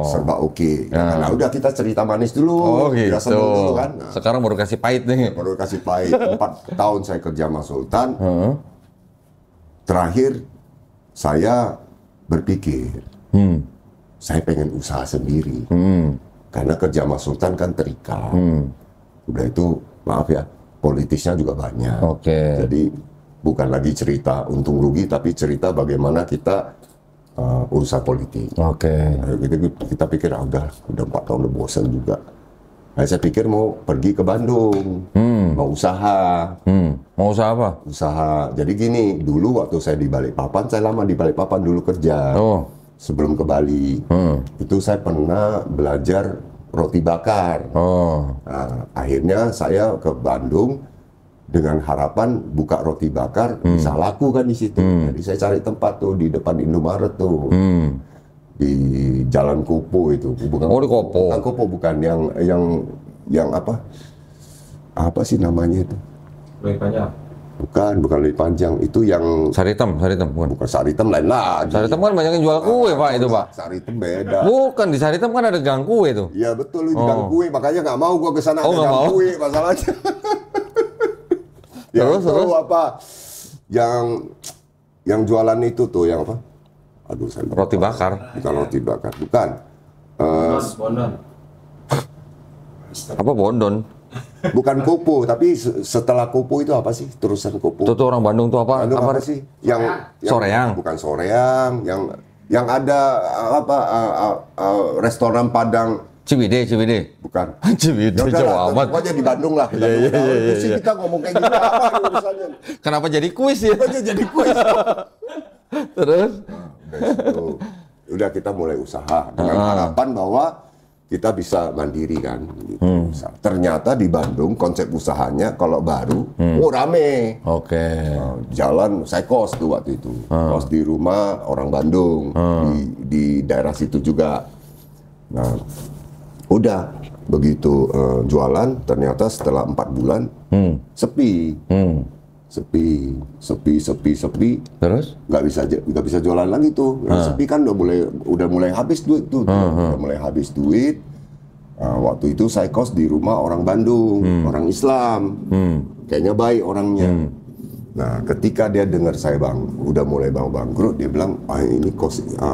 serba oke. Nah udah kita cerita manis dulu, kita seneng dulu kan. Nah, sekarang baru kasih pahit nih. Baru kasih pahit. 4 tahun saya kerja sama Sultan. Terakhir saya berpikir, saya pengen usaha sendiri. Karena kerja sama Sultan kan terikat. Udah itu maaf ya, politisnya juga banyak. Oke. Jadi bukan lagi cerita untung rugi, tapi cerita bagaimana kita urusan politik. Oke. Kita pikir udah 4 tahun udah bosan juga. Nah, saya pikir mau pergi ke Bandung, mau usaha. Mau usaha apa? Usaha. Jadi gini, dulu waktu saya di Balikpapan, saya lama di Balikpapan dulu kerja. Oh. Sebelum ke Bali, itu saya pernah belajar roti bakar. Oh. Nah, akhirnya saya ke Bandung dengan harapan buka roti bakar bisa laku kan di situ. Jadi saya cari tempat tuh di depan Indomaret tuh. Di Jalan Kopo itu. Bukan, oh, di Kopo. Bukan Kopo, bukan yang apa? Apa sih namanya itu? Lebih panjang. Bukan lebih panjang. Itu yang Saritem bukan. bukan Saritem lain lagi. Saritem kan banyak yang jual kue, Pak, itu, Pak. Saritem beda. Bukan, di Saritem kan ada gang kue tuh. Iya betul, di gang kue, makanya nggak mau gua ke sana Oh, ada nggak gang mau? kue masalahnya. Terus? Apa? Yang jualan itu tuh yang apa? Aduh, saya lupa. Roti bakar. Bukan roti bakar, bukan. Bondon. Apa Bondon? Bukan Kopo, tapi setelah Kopo itu apa sih? Terusan Kopo. Itu tuh orang Bandung tuh apa? Bandung apa sih? Yang Soreang. Bukan Soreang, yang ada apa restoran Padang. Ciwidey. Bukan. Ciwidey, Ya udah jauh lah, amat. pokoknya di Bandung lah. Iya. Terus sih kita ngomong kayak gini apa urusannya? Kenapa jadi kuis ya? Pokoknya jadi kuis. Terus? Udah situ. Udah kita mulai usaha dengan harapan bahwa kita bisa mandiri kan. Gitu. Ternyata di Bandung konsep usahanya kalau baru, rame. Oke. Jalan, saya kos tuh waktu itu. Kos di rumah orang Bandung, di daerah situ juga. Nah, udah begitu jualan, ternyata setelah 4 bulan sepi. Sepi. Terus? Nggak bisa jualan lagi tuh. Sepi kan udah mulai habis duit tuh. Udah mulai habis duit. Waktu itu saya kos di rumah orang Bandung, orang Islam. Kayaknya baik orangnya. Nah, ketika dia dengar saya udah mulai bangkrut, dia bilang, ini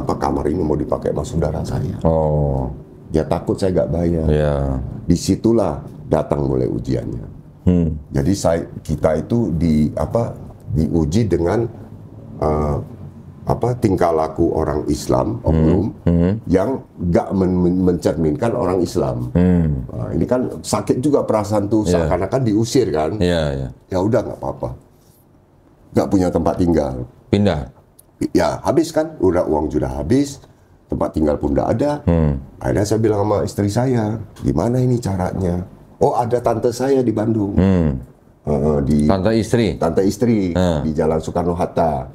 kamar ini mau dipakai sama saudara saya. Oh. Dia takut saya nggak bayar. Iya. Disitulah datang mulai ujiannya. Jadi kita itu diuji dengan tingkah laku orang Islam oknum yang nggak mencerminkan orang Islam. Nah, ini kan sakit juga perasaan tuh, seakan-akan diusir kan. Iya. Ya udah nggak apa-apa. Nggak punya tempat tinggal. Pindah. Ya habis kan, udah uang sudah habis, tempat tinggal pun udah ada. Akhirnya saya bilang sama istri saya, gimana ini caranya? Oh, ada tante saya di Bandung. Tante istri di Jalan Soekarno-Hatta.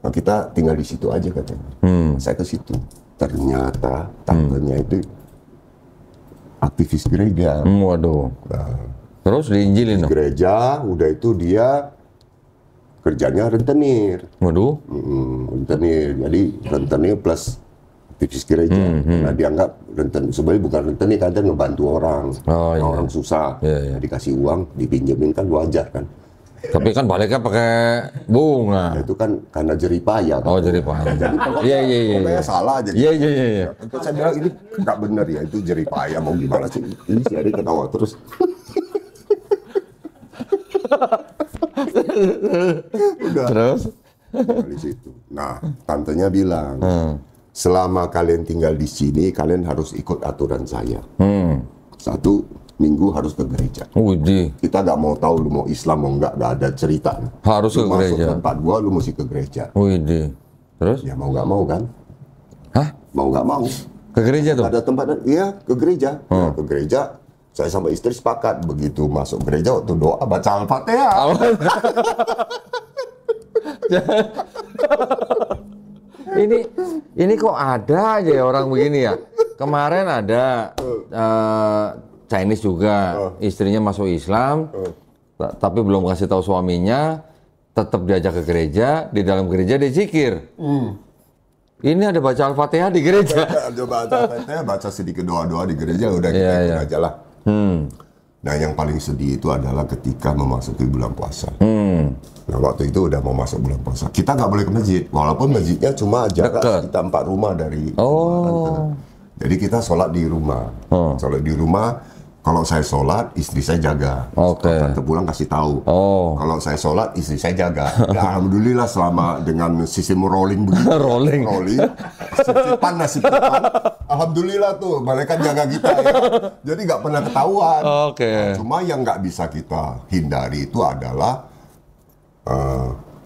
Nah, kita tinggal di situ aja katanya. Saya ke situ. Ternyata tantenya itu aktivis gereja. Waduh. Nah, Terus diinjilin dong? gereja, udah itu dia kerjanya rentenir. Waduh. Rentenir. Jadi rentenir plus aktivis gereja. Nah, dianggap sebenarnya bukan rentenir, kadang ngebantu orang. Oh, iya. Orang susah. Iya. Dikasih uang, dipinjemin kan wajar kan. Tapi kan baliknya pakai bunga. Itu kan karena jeripaya. Kan? Oh, jeripaya. Jadi Iya. pokoknya salah aja. Iya. Terus saya bilang ini nggak benar ya, itu jeripaya, mau gimana sih? Ini si Adi ketawa terus. Udah. Terus? Di situ. Nah, tantenya bilang, selama kalian tinggal di sini, kalian harus ikut aturan saya. 1 minggu harus ke gereja. Widih. Kita nggak mau tahu lu mau Islam mau nggak ada cerita. Harus lu ke masuk gereja. tempat gua, lu mesti ke gereja. Widih. Terus? Ya mau nggak mau kan? Hah? Mau nggak mau. Ke gereja tuh? Ada tempat, iya ke gereja. Nah, ke gereja, saya sama istri sepakat. Begitu masuk gereja, waktu doa baca Al-Fatihah. Ini kok ada aja ya orang begini ya. Kemarin ada Chinese juga, istrinya masuk Islam, tapi belum kasih tahu suaminya, tetap diajak ke gereja, di dalam gereja dia zikir. Ini ada baca Al-Fatihah di gereja. Coba baca sedikit doa-doa di gereja, udah kita Iya, ikut iya. aja lah. Nah, yang paling sedih itu adalah ketika memasuki bulan puasa. Nah, waktu itu udah mau masuk bulan puasa. Kita nggak boleh ke masjid, walaupun masjidnya cuma jarak Dekat. kita 4 rumah dari Oh. Jadi kita sholat di rumah. Sholat di rumah, Kalau saya sholat, istri saya jaga. Oke. Tante pulang kasih tahu. Oh. Kalau saya sholat, istri saya jaga. Ya, alhamdulillah selama dengan sistem rolling begitu. Rolling. Setipan nasib depan. Alhamdulillah tuh, mereka jaga kita ya. Jadi nggak pernah ketahuan. Oke. Nah, cuma yang nggak bisa kita hindari itu adalah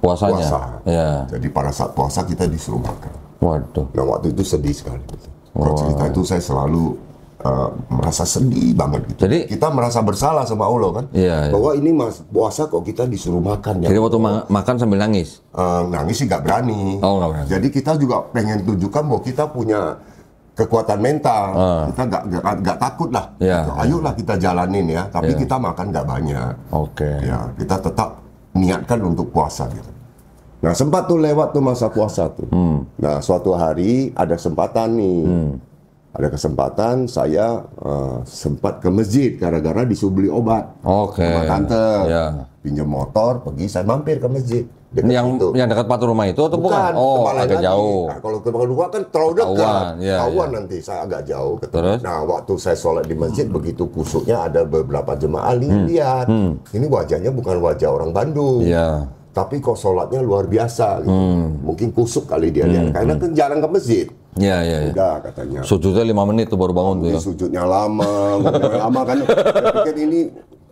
Puasanya. puasa. Ya. Jadi pada saat puasa kita disuruh makan. Waduh. Nah waktu itu sedih sekali. Kalau cerita itu saya selalu merasa sedih banget gitu. Jadi Kita merasa bersalah sama Allah kan, Iya, iya. bahwa ini puasa kok kita disuruh makan ya. Jadi waktu makan sambil nangis. Nangis sih nggak berani. Oh, nggak berani. Jadi kita juga pengen tunjukkan bahwa kita punya kekuatan mental. Kita nggak takut lah. Iya. Gitu. Ayolah kita jalanin ya. Tapi Iya. kita makan nggak banyak. Oke. Ya kita tetap niatkan untuk puasa gitu. Nah sempat tuh lewat tuh masa puasa tuh. Nah suatu hari ada kesempatan nih. Ada kesempatan saya sempat ke masjid gara-gara disuruh beli obat. Oke. Sama tante. Ya. Pinjam motor, pergi saya mampir ke masjid. Dekat Yang situ. dekat patung rumah itu atau bukan? Oh, tempat lain agak lagi. jauh. Nah, kalau ke tempat rumah kan terlalu dekat. Ketahuan, iya, Ketahuan iya. nanti saya agak jauh. Terus? Nah, waktu saya sholat di masjid begitu kusuknya ada beberapa jemaah lihat. Ini wajahnya bukan wajah orang Bandung. Iya. Tapi kok sholatnya luar biasa gitu. Mungkin kusuk kali dia lihat. Karena kan jarang ke masjid. Iya, iya, iya. Udah katanya. Sujudnya 5 menit tuh baru bangun tuh Ini ya. sujudnya lama, ngomongnya lama kan. Saya pikir ini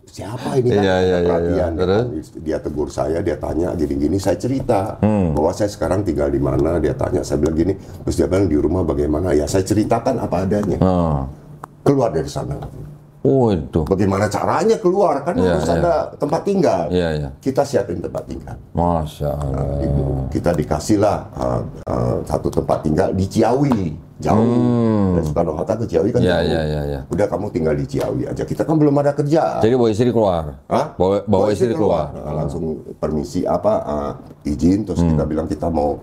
siapa ini kan? Iya, iya, iya, Perhatian. iya. Terus? Dia tegur saya, dia tanya gini-gini, saya cerita bahwa saya sekarang tinggal di mana. Dia tanya, saya bilang gini, terus dia bilang di rumah bagaimana? Ya saya ceritakan apa adanya. Keluar dari sana. Oh, itu. Bagaimana caranya keluar? Kan Iya, harus iya. ada tempat tinggal. Iya, iya. Kita siapin tempat tinggal. Masya Allah. Kita dikasihlah satu tempat tinggal di Ciawi, jauh. Dari Soekarno-Hatta ke Ciawi kan Iya, jauh. iya, iya, iya. Udah kamu tinggal di Ciawi aja. Kita kan belum ada kerjaan. Jadi bawa istri keluar. Hah? Bawa istri keluar. Nah, langsung permisi izin, terus kita bilang kita mau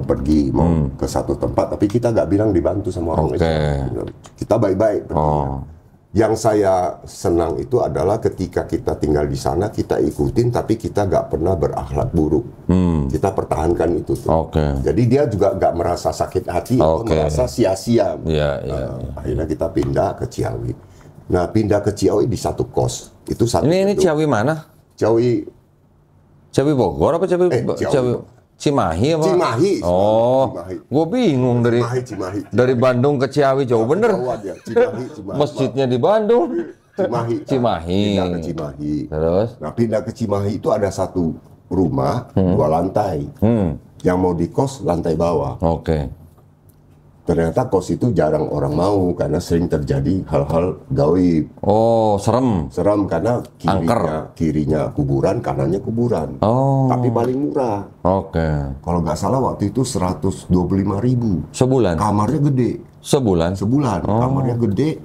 pergi ke satu tempat, tapi kita nggak bilang dibantu sama orang Oke. itu. Kita baik-baik. perginya. Yang saya senang itu adalah ketika kita tinggal di sana, kita ikutin, tapi kita nggak pernah berakhlak buruk. Kita pertahankan itu tuh. Oke. Jadi dia juga nggak merasa sakit hati atau Oke. merasa sia-sia. Iya, iya. Akhirnya kita pindah ke Ciawi. Nah, pindah ke Ciawi di satu kos. Itu satu Ini gedung. Ciawi mana? Ciawi Ciawi Bogor apa Ciawi? Ciawi. Cimahi apa? Cimahi. Oh, Cimahi. gue bingung dari Cimahi. dari Bandung ke Ciawi jauh bener. Jauhan ya. Cimahi. Masjidnya di Bandung. Cimahi. Cimahi. Pindah ke Cimahi. Terus? Nah, pindah ke Cimahi itu ada satu rumah 2 lantai. Yang mau dikos lantai bawah. Oke. Ternyata kos itu jarang orang mau karena sering terjadi hal-hal gaib. Oh, serem. Seram karena kirinya kuburan, kanannya kuburan. Oh. Tapi paling murah. Oke. Kalau nggak salah waktu itu 125.000. Sebulan. Kamarnya gede. Sebulan. Sebulan. Kamarnya gede.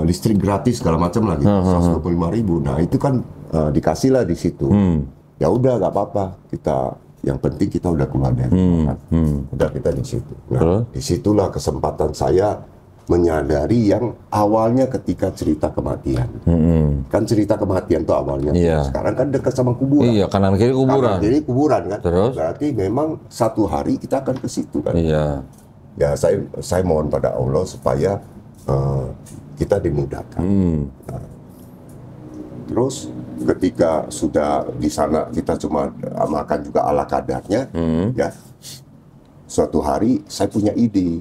Listrik gratis segala macam lagi. 125.000. Nah itu kan dikasih lah di situ. Ya udah nggak apa-apa. Yang penting kita udah keluar dari rumah. Udah kita di situ. Nah, disitulah kesempatan saya menyadari yang awalnya ketika cerita kematian. Kan cerita kematian tuh awalnya. Iya. Sekarang kan dekat sama kuburan. Iya, kanan kiri kuburan. Kanan kiri kuburan kan. Terus? Berarti memang satu hari kita akan ke situ kan. Iya. Ya saya mohon pada Allah supaya kita dimudahkan. Nah, terus ketika sudah di sana kita cuma makan juga ala kadarnya, ya suatu hari saya punya ide.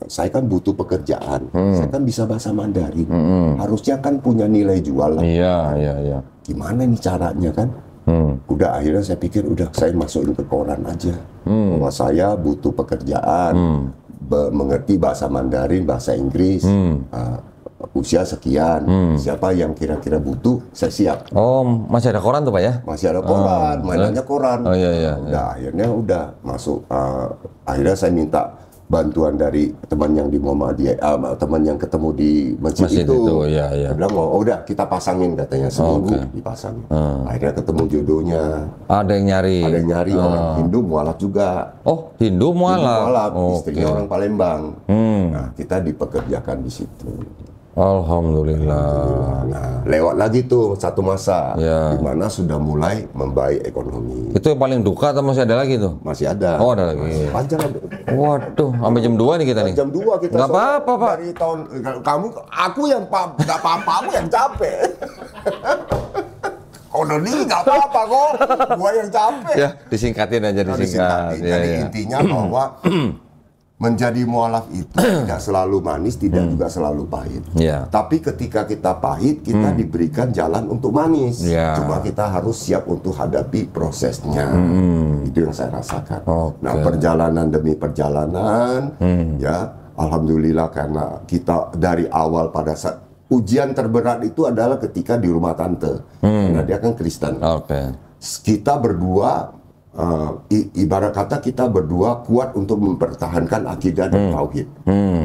Saya kan butuh pekerjaan, saya kan bisa bahasa Mandarin, harusnya kan punya nilai jual lah. Iya, iya, iya. Gimana nih caranya kan? Udah akhirnya saya pikir udah saya masukin ke koran aja, bahwa saya butuh pekerjaan, mengerti bahasa Mandarin, bahasa Inggris. Usia sekian, siapa yang kira-kira butuh, saya siap. Oh, masih ada koran tuh Pak ya? Masih ada koran, mainannya koran. Oh iya, iya. Nah, akhirnya udah masuk. Akhirnya saya minta bantuan dari teman yang di Muhammadiyah, teman yang ketemu di masjid itu. Iya, iya. Dia bilang, oh udah kita pasangin katanya seminggu dipasang. Akhirnya ketemu jodohnya. Ada yang nyari. Ada yang nyari orang Hindu mualaf juga. Oh, Hindu mualaf. Istrinya orang Palembang. Nah, kita dipekerjakan di situ. Alhamdulillah. Nah, lewat lagi tuh satu masa Ya. di mana sudah mulai membaik ekonomi. Itu yang paling duka atau masih ada lagi tuh? Masih ada. Oh, ada lagi. Masih panjang ada. Waduh, sampai jam 2 nih kita nih. Jam 2 kita. Nggak soalnya apa-apa, Pak. Dari tahun aku yang nggak apa-apa, aku yang capek. Doni nggak apa-apa kok, gua yang capek. Ya, disingkatin aja, disingkat. Ya, Jadi ya. intinya bahwa menjadi mualaf itu tidak selalu manis, tidak juga selalu pahit. Ya. Tapi ketika kita pahit, kita diberikan jalan untuk manis. Ya. Cuma kita harus siap untuk hadapi prosesnya. Itu yang saya rasakan. Oke. Nah, perjalanan demi perjalanan, ya, alhamdulillah karena kita dari awal pada saat ujian terberat itu adalah ketika di rumah tante. Karena dia kan Kristen. Oke. Kita berdua ibarat kata kita berdua kuat untuk mempertahankan akidah dan tauhid.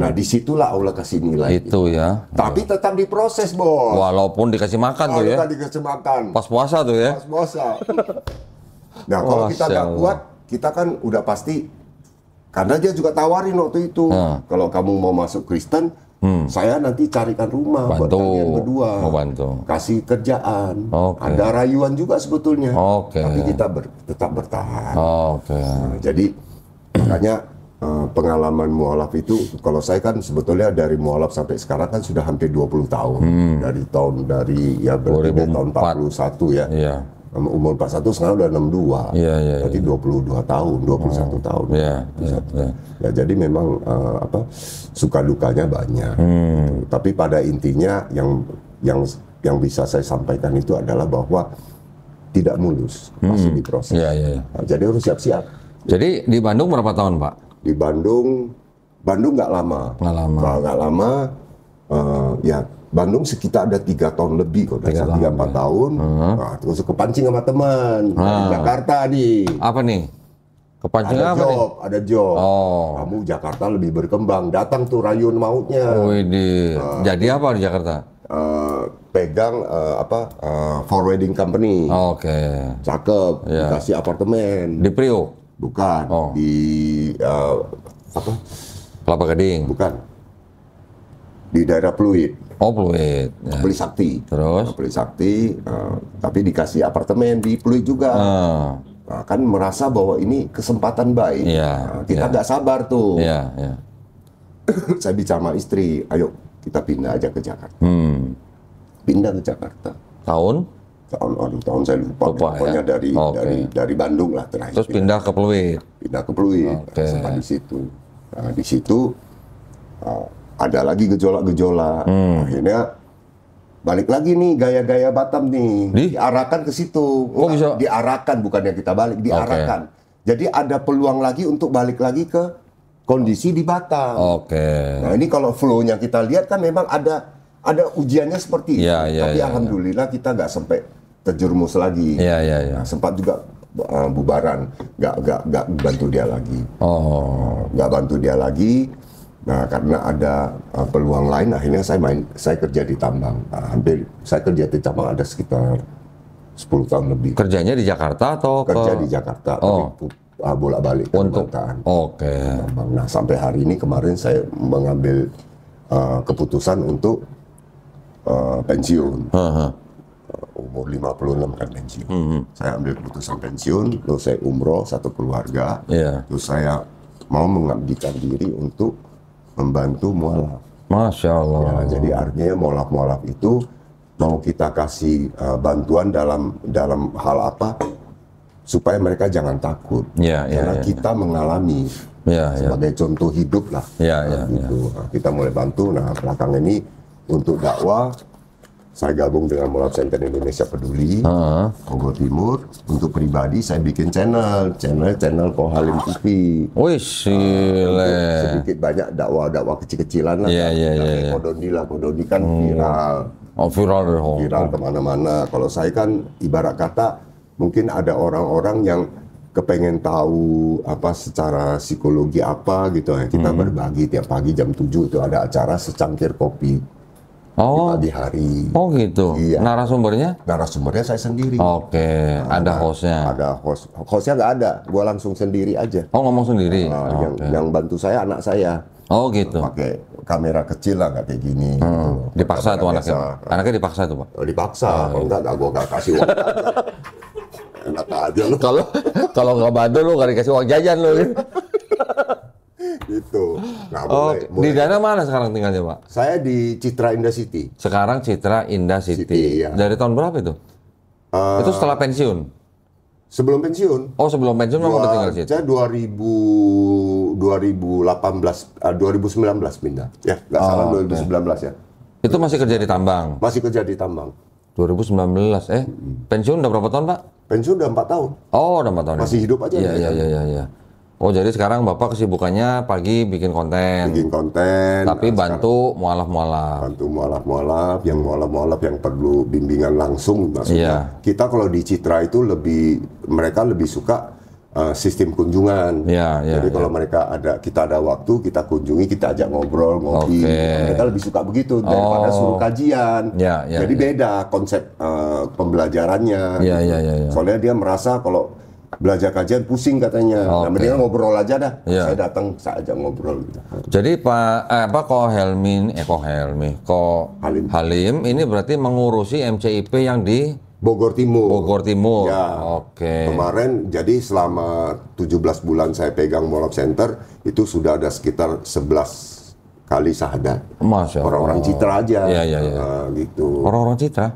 Nah, disitulah Allah kasih nilai. Itu ya. Tapi tetap diproses, Bos. Walaupun dikasih makan tuh ya. Tadi kesempatan. Pas puasa tuh ya. Pas puasa. Nah, kalau kita Masya nggak Allah. kuat, kita kan udah pasti. Karena dia juga tawarin waktu itu. Kalau kamu mau masuk Kristen, saya nanti carikan rumah buat Bantu. kalian berdua. Mau bantu. Kasih kerjaan. Oke. Ada rayuan juga sebetulnya. Oke. Tapi kita tetap bertahan. Oke. Nah, jadi makanya pengalaman mualaf itu, kalau saya kan sebetulnya dari mualaf sampai sekarang kan sudah hampir 20 tahun. Dari ya berarti dari tahun 41 ya. Iya. Umur 41 sekarang udah 62. Iya, iya, Berarti 22 tahun, 21 tahun. Iya, iya, iya. Ya, jadi memang suka dukanya banyak. Gitu. Tapi pada intinya yang bisa saya sampaikan itu adalah bahwa tidak mulus, masih diproses. Iya, iya. Nah, jadi harus siap-siap. Jadi di Bandung berapa tahun, Pak? Di Bandung nggak lama. Nggak lama. Kalau nggak lama, ya Bandung sekitar ada 3 tahun lebih kok, 3-4 tahun. Nah, terus kepancing sama teman. Di Jakarta nih. Apa nih? Kepancing Ada apa nih? job, ada job. Oh. Kamu Jakarta lebih berkembang. Datang tuh rayun mautnya. Wih, jadi apa di Jakarta? Pegang forwarding company. Oke. Cakep, Ya. dikasih apartemen. Di Priok? Bukan. Oh. Di apa? Kelapa Gading? Bukan. Di daerah Pluit. Oh, Pluit. Ya. Beli Sakti. Terus? Beli Sakti, tapi dikasih apartemen di Pluit juga. Nah, kan merasa bahwa ini kesempatan baik. Iya, Nah, kita iya. nggak sabar tuh. Iya, iya. Saya bicara sama istri, ayo kita pindah aja ke Jakarta. Pindah ke Jakarta. Tahun? Tahun saya lupa. Lupa, Pokoknya ya? Oke. dari Bandung lah terakhir. Terus pindah ke Pluit? Pindah ke Pluit. Oke. Sempat di situ. Nah, di situ ada lagi gejolak-gejolak. Akhirnya balik lagi nih gaya-gaya Batam nih. Diarahkan ke situ. Oh, bisa? Diarahkan, bukannya kita balik, diarahkan. Jadi ada peluang lagi untuk balik lagi ke kondisi di Batam. Oke. Nah, ini kalau flow-nya kita lihat kan memang ada ujiannya seperti itu. Iya, iya, Tapi iya, alhamdulillah kita nggak sampai terjerumus lagi. Iya, iya, iya. Nah, sempat juga bubaran, nggak bantu dia lagi. Oh. Nggak bantu dia lagi. Nah, karena ada peluang lain, akhirnya saya kerja di tambang. Nah, saya kerja di tambang ada sekitar 10 tahun lebih. Kerjanya di Jakarta atau Kerja di Jakarta, Oh. tapi bolak-balik ke Untuk. Kalimantan. Oke. Tambang. Nah, sampai hari ini kemarin saya mengambil keputusan untuk pensiun. Umur 56 kan pensiun. Saya ambil keputusan pensiun, terus saya umroh satu keluarga. Iya. Terus saya mau mengabdikan diri untuk membantu mualaf. Masya Allah. Ya, jadi artinya mualaf-mualaf itu mau kita kasih bantuan dalam hal apa supaya mereka jangan takut. Ya, ya, Karena ya. kita mengalami Ya, ya. sebagai contoh hidup lah. Ya, Nah, ya, gitu. Nah, kita mulai bantu. Nah, belakang ini untuk dakwah saya gabung dengan Mualaf Center Indonesia Peduli, Bogor Timur. Untuk pribadi saya bikin channel Kohalim TV. Wih, sile. Sedikit banyak dakwah-dakwah kecil-kecilan lah. Iya, iya, iya, iya. Kodoni kan viral. Oh, viral deh. Oh. Viral kemana-mana. Kalau saya kan ibarat kata mungkin ada orang-orang yang kepengen tahu apa secara psikologi apa gitu ya. Kita berbagi tiap pagi jam 7 itu ada acara secangkir kopi di Oh, pagi hari. oh gitu. Iya. Narasumbernya? Narasumbernya saya sendiri. Oke, ada hostnya. Ada hostnya nggak ada. Gua langsung sendiri aja. Oh, ngomong sendiri. Yang bantu saya anak saya. Oh gitu. Pakai kamera kecil lah, nggak kayak gini. Gitu loh. Dipaksa tuh Kamera anaknya. biasa. Anaknya dipaksa tuh, Pak. Oh, dipaksa, kalau enggak gue gak kasih uang jajan. Enak aja lu. Kalau nggak bantu lu nggak dikasih uang jajan lu. Gitu. Nggak Oh, boleh. di Dana mana sekarang tinggalnya, Pak? Saya di Citra Indah City. Sekarang Citra Indah City. City, ya. Dari tahun berapa itu? Itu setelah pensiun. Sebelum pensiun. Oh, sebelum pensiun memang udah tinggal di situ. Saya 2019 pindah. Ya, nggak salah 2019 ya. Itu masih kerja di tambang. Masih kerja di tambang. 2019. Pensiun udah berapa tahun, Pak? Pensiun udah 4 tahun. Oh, udah 4 tahun. Masih hidup aja. Iya, ya. iya. Oh, jadi sekarang Bapak kesibukannya pagi bikin konten. Bikin konten. Tapi bantu mualaf-mualaf. Bantu mualaf-mualaf, yang perlu bimbingan langsung maksudnya. Iya. Kita kalau di Citra itu mereka lebih suka sistem kunjungan. Iya. Jadi kalau kita ada waktu, kita kunjungi, kita ajak ngobrol, ngopi. Oke. Mereka lebih suka begitu daripada suruh kajian. Iya. Jadi beda konsep pembelajarannya. Iya. Soalnya dia merasa kalau belajar kajian pusing katanya. Nah, Oke. mendingan ngobrol aja dah. Iya. Saya datang, saya ajak ngobrol. Gitu. Jadi Ko Halim ini berarti mengurusi MCIP yang di Bogor Timur. Bogor Timur. Ya. Oke. Kemarin jadi selama 17 bulan saya pegang Mualaf Center itu sudah ada sekitar 11 kali syahadat. Masya Allah. Orang-orang Citra aja. Iya. Gitu. Orang-orang Citra?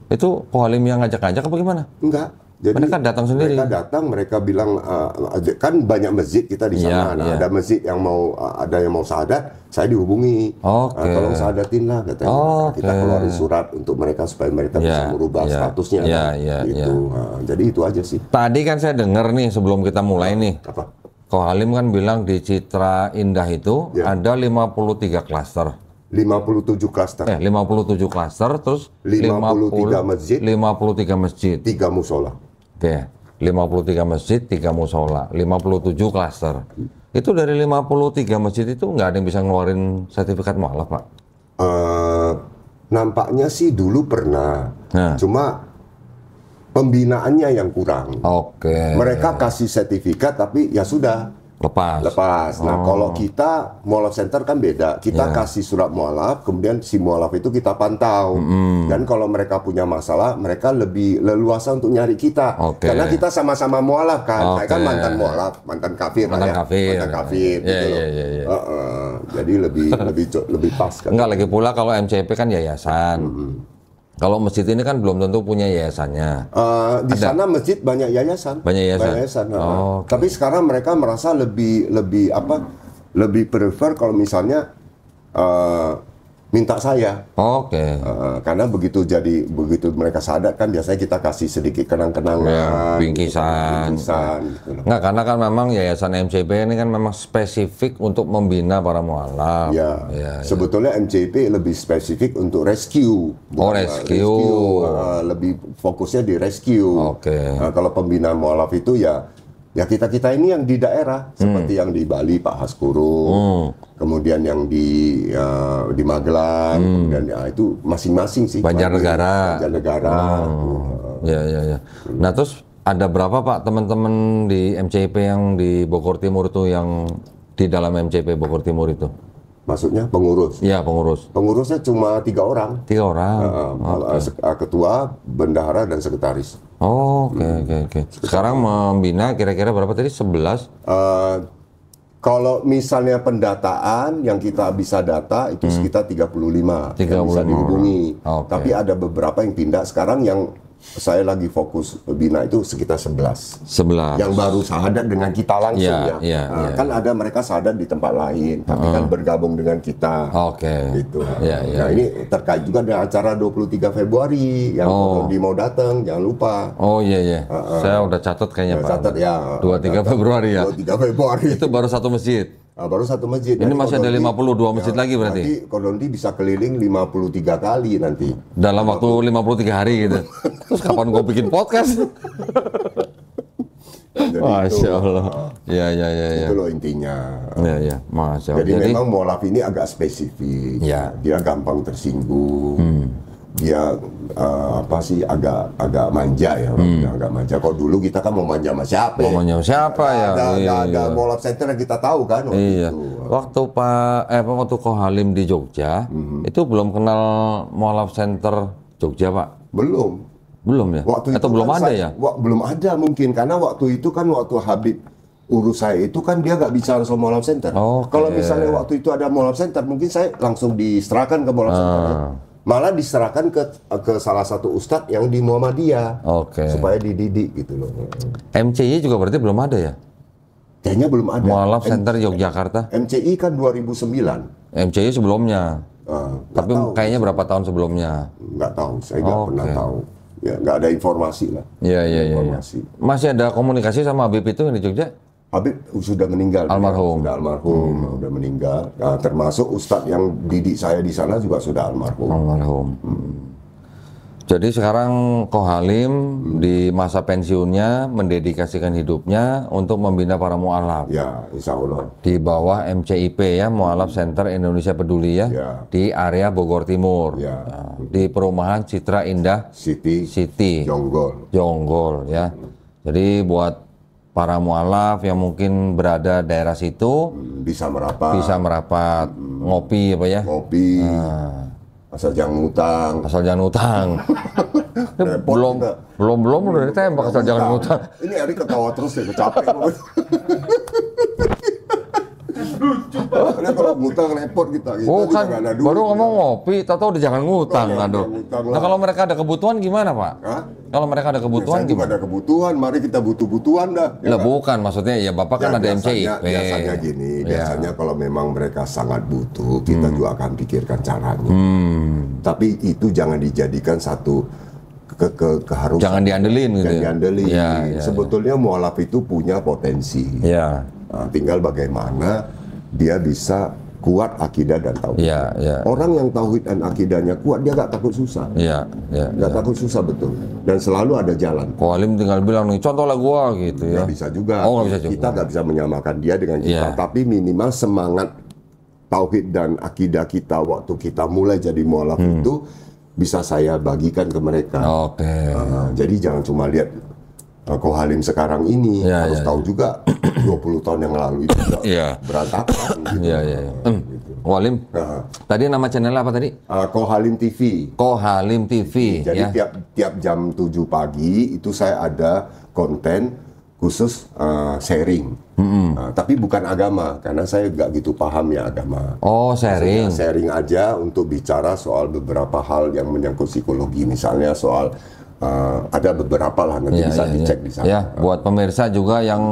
Itu Ko Halim yang ngajak-ngajak apa gimana? Enggak. Jadi Mereka datang sendiri? Mereka datang, mereka bilang, kan banyak masjid kita di sana. Iya. Ada masjid yang ada yang mau syahadat, saya dihubungi. Oke. Tolong syahadatin lah katanya. Oke. Kita keluarin surat untuk mereka supaya mereka bisa merubah statusnya. Iya. Gitu. Nah, jadi itu aja sih. Tadi kan saya dengar nih sebelum kita mulai nih, Apa? Ko Halim kan bilang di Citra Indah itu ada 53 klaster. 57 klaster. 57 klaster, terus 53 masjid. 53 masjid. 3 musola. Oke, 53 masjid, 3 musola, 57 klaster. Itu dari 53 masjid itu nggak ada yang bisa ngeluarin sertifikat mualaf, Pak? Nampaknya sih dulu pernah. Nah. Cuma pembinaannya yang kurang. Oke. Mereka kasih sertifikat tapi ya sudah. Lepas. Nah, kalau kita Mualaf Center kan beda. Kita kasih surat mualaf, kemudian si mualaf itu kita pantau. Dan kalau mereka punya masalah, mereka lebih leluasa untuk nyari kita. Oke. Karena kita sama-sama mualaf kan. Saya kan Oke. mantan mualaf, mantan kafir. Mantan kafir. gitu loh. Iya. Jadi lebih pas kan. Enggak, lagi pula kalau MCP kan yayasan. Kalau masjid ini kan belum tentu punya yayasannya. Di sana masjid banyak yayasan. Banyak yayasan? Oh, Tapi sekarang mereka merasa lebih prefer kalau misalnya minta saya. Oke. Karena begitu mereka sadar kan biasanya kita kasih sedikit kenang-kenangan, Ya, bingkisan. gitu loh. Enggak, karena kan memang yayasan MCP ini kan memang spesifik untuk membina para mualaf. Ya, Ya. sebetulnya MCP lebih spesifik untuk rescue. bukan rescue. Lebih fokusnya di rescue. Oke. Kalau pembinaan mualaf itu ya kita ini yang di daerah seperti yang di Bali Pak Haskuru, kemudian yang di Magelang, kemudian itu masing-masing sih. Banjarnegara. Ya. Nah, terus ada berapa Pak teman-teman di MCP yang di Bogor Timur itu yang di dalam MCP Bogor Timur itu? Maksudnya pengurus? Iya, pengurus. Pengurusnya cuma 3 orang. 3 orang. Ketua, bendahara, dan sekretaris. Oh, oke. Sekarang membina kira-kira berapa tadi? 11? Kalau misalnya pendataan yang kita bisa data itu sekitar 35 yang bisa 35 dihubungi. orang. Oke. Tapi ada beberapa yang pindah. Sekarang yang saya lagi fokus bina itu sekitar 11. 11. Yang baru syahadat dengan kita langsung Iya. Kan ada mereka syahadat di tempat lain, tapi kan bergabung dengan kita. Oke. Gitu. Iya. Nah, ini terkait juga dengan acara 23 Februari yang di mau datang, jangan lupa. Oh iya. Saya udah catat kayaknya Pak. Catat ya. 23 Februari ya. 23 Februari. Itu baru satu masjid. Baru satu masjid. Ini Nanti masih ada Kodondi- 52 masjid lagi berarti? Nanti Kodondi bisa keliling 53 kali nanti. Dalam waktu 53 hari gitu. Terus kapan gue bikin podcast? Jadi Masya Allah. Iya. Itu loh intinya. Iya. Masya Allah. Jadi memang mualaf ini agak spesifik. Ya. Dia gampang tersinggung. dia apa sih agak manja ya, agak manja. Kalau dulu kita kan mau manja sama siapa? Mau manja sama siapa ya? Ada mall of center yang kita tahu kan waktu Iya. itu. Waktu Ko Halim di Jogja, itu belum kenal Mall of Center Jogja, Pak? Belum. Belum ya? Waktu Atau itu belum kan ada ya? Belum ada mungkin karena waktu itu kan waktu Habib urus saya itu kan dia nggak bicara soal Mall of Center. Oke. Kalau misalnya waktu itu ada Mall of Center mungkin saya langsung diserahkan ke Mall of Center. Malah diserahkan ke salah satu ustadz yang di Muhammadiyah. Oke. Supaya dididik gitu loh. MCI juga berarti belum ada ya? Kayaknya belum ada. Mall of Center Yogyakarta? MCI kan 2009. MCI sebelumnya. Nggak Tapi tahu. kayaknya berapa tahun sebelumnya? Nggak tahu, saya nggak Oke. pernah tahu. Ya, nggak ada informasi lah. Iya. Informasi. Masih ada komunikasi sama Habib itu yang di Jogja? Habib sudah meninggal. Almarhum. Sudah almarhum, sudah meninggal. Nah, termasuk ustadz yang didik saya di sana juga sudah almarhum. Almarhum. Jadi sekarang Ko Halim di masa pensiunnya mendedikasikan hidupnya untuk membina para mu'alaf. Ya, insya Allah. Di bawah MCIP ya, Mu'alaf Center Indonesia Peduli ya, Ya. di area Bogor Timur. Ya. Nah, di perumahan Citra Indah Siti, City. Jonggol. Jonggol ya. Jadi buat para mu'alaf yang mungkin berada daerah situ Bisa merapat, bisa merapat ngopi apa ya? ngopi, asal jangan ngutang. Asal jangan utang. Repot belum kita. belum udah ditembak asal jangan utang. Ini Eri ketawa terus deh, capek. Karena kalau ngutang repot kita juga Bukan, nggak ada duit. baru ngomong ngopi, tahu udah jangan ngutang, Oh, aduh. jangan ngutang lah. Nah kalau mereka ada kebutuhan gimana Pak? Hah? Kalau mereka ada kebutuhan Saya juga gimana? ada kebutuhan, mari kita butuh-butuhan dah. Ya Lah kan? bukan, maksudnya ya Bapak kan Ya, ada MCIP. biasanya gini, Ya. biasanya kalau memang mereka sangat butuh, kita juga akan pikirkan caranya. Tapi itu jangan dijadikan satu keharusan. Jangan diandelin gitu Jangan ya? diandelin. Ya, ya, Sebetulnya mualaf itu punya potensi. Ya, Nah, tinggal bagaimana dia bisa kuat akidah dan tauhid. ya. Orang yang tauhid dan akidahnya kuat, dia gak takut susah. Ya. Gak takut susah betul. Dan selalu ada jalan. Ko Halim tinggal bilang nih, contohlah gua gitu ya. Nggak bisa juga. Oh, nggak bisa juga. Kita nggak bisa menyamakan dia dengan kita. Iya. Tapi minimal semangat tauhid dan akidah kita waktu kita mulai jadi mualaf itu bisa saya bagikan ke mereka. Oke. Jadi jangan cuma lihat Ko Halim sekarang ini, Ya, harus ya, tahu juga 20 tahun yang lalu itu juga Iya. berantakan. Gitu. Iya. Ko Halim, Nah, tadi nama channelnya apa tadi? Ko Halim TV. Ko Halim TV Jadi ya. tiap jam 7 pagi itu saya ada konten khusus sharing. Tapi bukan agama, karena saya nggak gitu paham ya agama. Oh, sharing. Sharing aja untuk bicara soal beberapa hal yang menyangkut psikologi, misalnya soal ada beberapa lah nanti bisa dicek di sana. Ya, buat pemirsa juga yang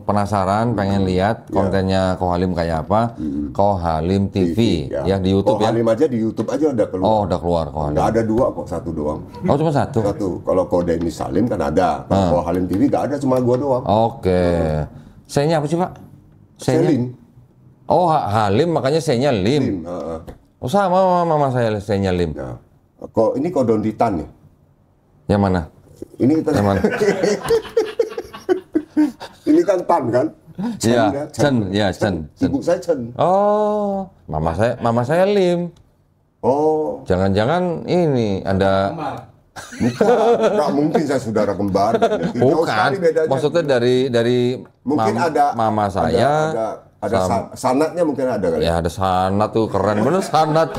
penasaran, pengen lihat kontennya Ko Halim kayak apa, Ko Halim TV, ya di YouTube Ko ya. Halim aja di YouTube aja udah keluar. Oh, udah keluar Ko Halim. Nggak ada dua kok, satu doang. Oh, cuma satu. Satu. Kalau Ko Denny Salim kan ada. Kalau Ko Halim TV nggak ada, cuma gua doang. Oke. Saya-nya apa sih, Pak? Saya-nya? Selim. Oh, Halim makanya saya-nya Lim. Oh, sama mama saya-nya Lim. Nah, kok ini Kodonditan nih? Yang mana? Ini kita Yang mana? ini kan Tan kan? Iya, ya? Chen, ya Chen. Ibu saya Chen. Oh, mama saya Lim. Oh, Jangan-jangan ini ada nggak mungkin saya saudara kembar. Jauh bukan. sekali bedanya. Maksudnya dari Mungkin ada mama saya ada sanatnya mungkin ada kali. ya ada sanat tuh keren bener sanat.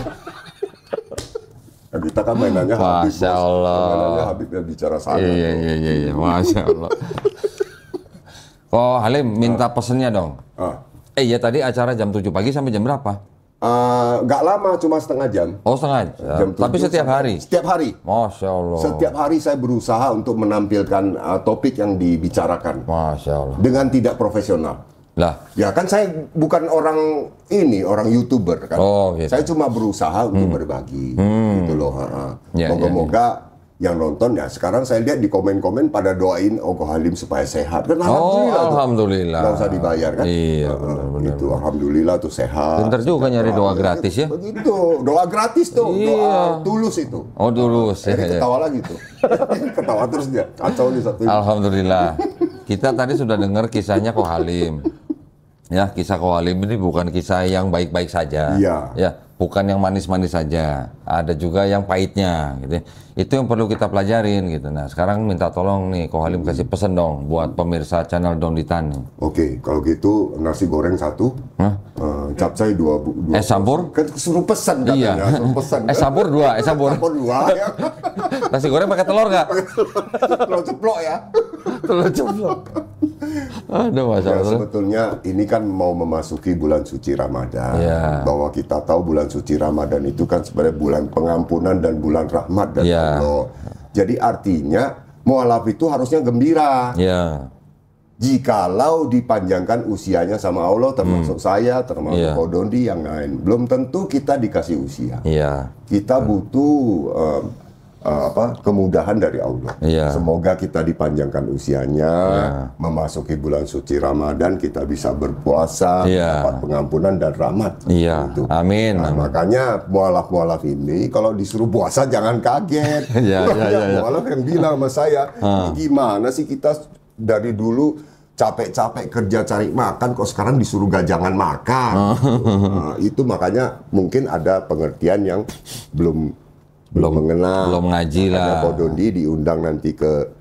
Nah, kita kan mainannya Habib. Masya Bos. Allah. Mainannya Habib yang bicara sanat. Iya, Masya Allah. Oh Halim minta pesennya dong. Ya tadi acara jam 7 pagi sampai jam berapa? Nggak lama, cuma setengah jam. Oh setengah jam. Jam Tapi 7 setiap hari? Setiap hari. Masya Allah. Setiap hari saya berusaha untuk menampilkan topik yang dibicarakan Masya Allah. dengan tidak profesional. Lah, Ya kan saya bukan orang YouTuber kan. Oh, gitu. Saya cuma berusaha untuk berbagi gitu loh. Ya, Moga-moga yang nonton ya sekarang saya lihat di komen-komen pada doain Ko Halim supaya sehat. Kan alhamdulillah. tuh. alhamdulillah. Nggak usah dibayar kan. Iya, benar-benar. Itu alhamdulillah tuh sehat. Pinter juga nyari doa gratis ya. Begitu, doa gratis tuh, Iya. doa tulus itu. Oh dulu sih. Jadi ketawa lagi tuh. Ketawa terus dia. Kacau nih satu ini. Alhamdulillah. Kita tadi sudah dengar kisahnya Ko Halim. Ya, kisah Ko Halim ini bukan kisah yang baik-baik saja. Iya. Ya, bukan yang manis-manis saja, ada juga yang pahitnya gitu. Itu yang perlu kita pelajarin gitu. Nah, sekarang minta tolong nih Ko Halim kasih pesen dong buat pemirsa channel Don Ditan nih. Oke, kalau gitu nasi goreng 1, capcay 2. Es campur? Kan suruh pesan katanya, Iya. suruh pesan. Es campur 2, es campur. Campur 2 ya. Nasi goreng pakai telur nggak? Telur ceplok ya. Telur ceplok. Aduh, Ya, masalah. sebetulnya ini kan mau memasuki bulan suci Ramadan. Iya. Bahwa kita tahu bulan suci Ramadan itu kan sebenarnya bulan pengampunan dan bulan rahmat dari Iya. Allah. Jadi artinya mualaf itu harusnya gembira. Ya, Jikalau dipanjangkan usianya sama Allah, termasuk saya, termasuk Iya. Ko Dondi yang lain, belum tentu kita dikasih usia. iya, Kita butuh kemudahan dari Allah. Iya. Semoga kita dipanjangkan usianya, memasuki bulan suci Ramadan, kita bisa berpuasa, Iya. dapat pengampunan dan rahmat. iya. Gitu. Amin. Nah, makanya mualaf-mualaf ini kalau disuruh puasa jangan kaget. Iya, iya, iya, iya. Mualaf yang bilang sama saya, "Ini gimana sih kita dari dulu capek-capek kerja cari makan, kok sekarang disuruh jangan makan." Nah, itu makanya mungkin ada pengertian yang belum mengenal. belum ngaji lah. Makanya Ko Dondi diundang nanti ke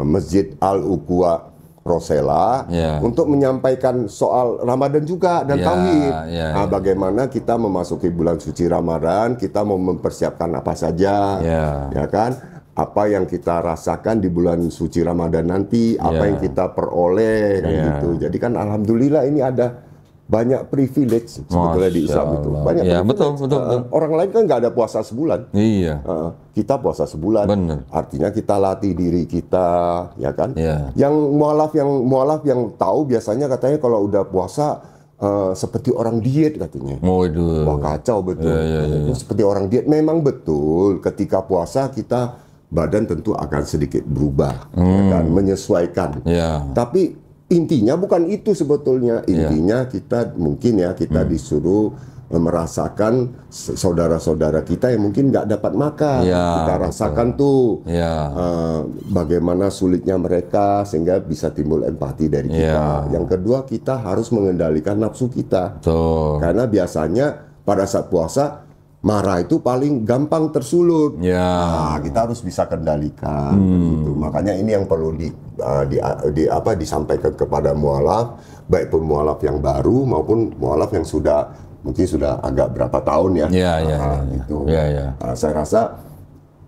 Masjid Al-Uquwa Rosella Iya. untuk menyampaikan soal Ramadan juga dan Iya, tauhid. iya, Nah, iya. bagaimana kita memasuki bulan suci Ramadan, kita mau mempersiapkan apa saja, Iya. ya kan? Apa yang kita rasakan di bulan suci Ramadan nanti, apa Iya. yang kita peroleh, kan Iya. gitu. Jadi kan alhamdulillah ini ada banyak privilege sebetulnya di Islam Masya itu. Allah. Banyak Iya, privilege. betul. Orang lain kan nggak ada puasa sebulan. Iya. Kita puasa sebulan, Bener. artinya kita latih diri kita, ya kan? Iya. Yang mualaf yang tahu biasanya katanya kalau udah puasa seperti orang diet katanya. Waduh. Wah, kacau betul. Iya, iya, iya. Seperti orang diet memang betul. Ketika puasa kita badan tentu akan sedikit berubah, ya kan? Menyesuaikan. Iya. Tapi intinya bukan itu sebetulnya. Intinya kita mungkin ya kita disuruh merasakan saudara-saudara kita yang mungkin nggak dapat makan. Iya, Kita rasakan tuh Iya. bagaimana sulitnya mereka sehingga bisa timbul empati dari kita. Iya. Yang kedua, kita harus mengendalikan nafsu kita. Tuh. Karena biasanya pada saat puasa marah itu paling gampang tersulut. Ya. Nah, kita harus bisa kendalikan. Gitu. Makanya ini yang perlu disampaikan kepada mualaf, baik pun mualaf yang baru maupun mualaf yang mungkin sudah agak berapa tahun ya. Iya, iya, iya. Itu. Iya, iya. Saya rasa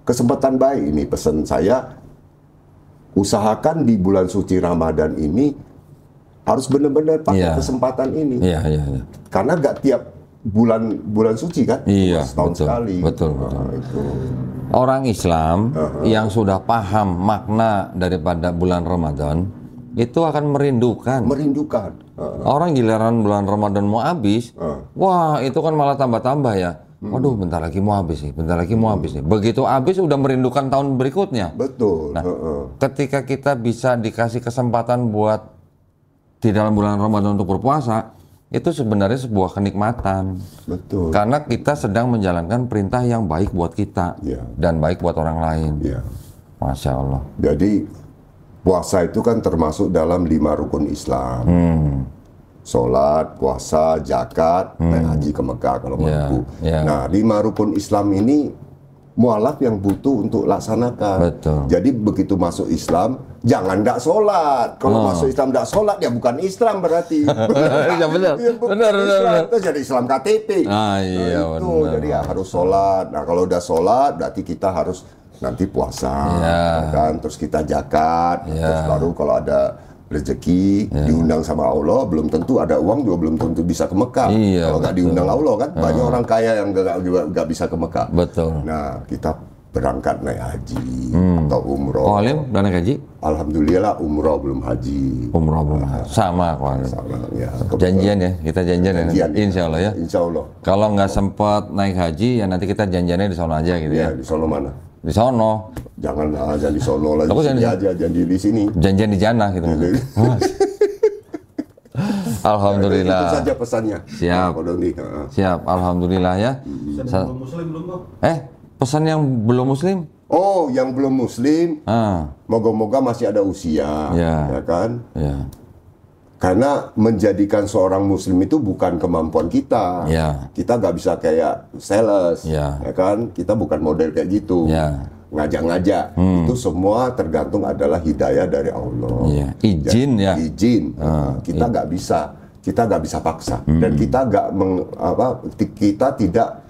kesempatan baik ini, pesan saya, usahakan di bulan suci Ramadan ini harus benar-benar pakai Iya. kesempatan ini. Iya, iya, iya. Karena nggak tiap bulan suci kan, Iya, setahun betul, sekali. betul, Nah, betul. itu. Orang Islam yang sudah paham makna daripada bulan Ramadan itu akan merindukan. Merindukan. Orang giliran bulan Ramadan mau habis, wah itu kan malah tambah-tambah ya. Waduh, bentar lagi mau habis nih, bentar lagi mau habis nih. Begitu habis udah merindukan tahun berikutnya. Betul. Nah, ketika kita bisa dikasih kesempatan buat di dalam bulan Ramadan untuk berpuasa, itu sebenarnya sebuah kenikmatan. Betul. Karena kita sedang menjalankan perintah yang baik buat kita Iya. dan baik buat orang lain. Ya. Masya Allah. Jadi puasa itu kan termasuk dalam 5 rukun Islam. Sholat, puasa, zakat, naik haji ke Mekah kalau Iya, mampu. iya. Nah, 5 rukun Islam ini mualaf yang butuh untuk laksanakan. Betul. Jadi begitu masuk Islam, jangan nggak sholat. Kalau masuk Islam nggak sholat, ya bukan Islam berarti. Ya, benar. Ya, bukan Benar, benar, Islam. benar. Itu jadi Islam KTP. Ah, iya, itu. benar. Jadi ya harus sholat. Nah, kalau udah sholat, berarti kita harus nanti puasa, Iya. kan? Terus kita zakat, Iya. terus baru kalau ada rezeki diundang sama Allah, belum tentu ada uang juga belum tentu bisa ke Mekah. Iya, Kalau nggak betul. diundang Allah kan, banyak orang kaya yang nggak bisa ke Mekah. Betul. Nah, kita berangkat naik haji atau umroh. Ko Halim udah naik haji? Alhamdulillah umroh belum haji. Umroh belum. Sama Ko Halim. Sama, ya, Janjian ya, kita janjian ya. Janjian, ya. Insya Allah ya. Insya Allah. Kalau nggak sempat naik haji, ya nanti kita janjiannya di sono aja gitu Ya, ya. di Solo mana? Di sono. Jangan jangan di Solo lah, Aku di sini jangan- aja, jangan di sini. Janjian di jannah gitu. Alhamdulillah. Itu saja pesannya. Siap. Nah, Ko Doni, Siap, alhamdulillah ya. Belum muslim belum kok? Pesan yang belum muslim? Oh, yang belum Muslim, Ah, moga-moga masih ada usia, Ya. ya kan? ya. Karena menjadikan seorang muslim itu bukan kemampuan kita. Ya. Kita nggak bisa kayak sales, Ya. ya kan? Kita bukan model kayak gitu. Ya. Ngajak-ngajak. Itu semua tergantung adalah hidayah dari Allah. Iya. Izin ya. Izin. Kita nggak bisa. Kita nggak bisa paksa. Dan kita nggak kita tidak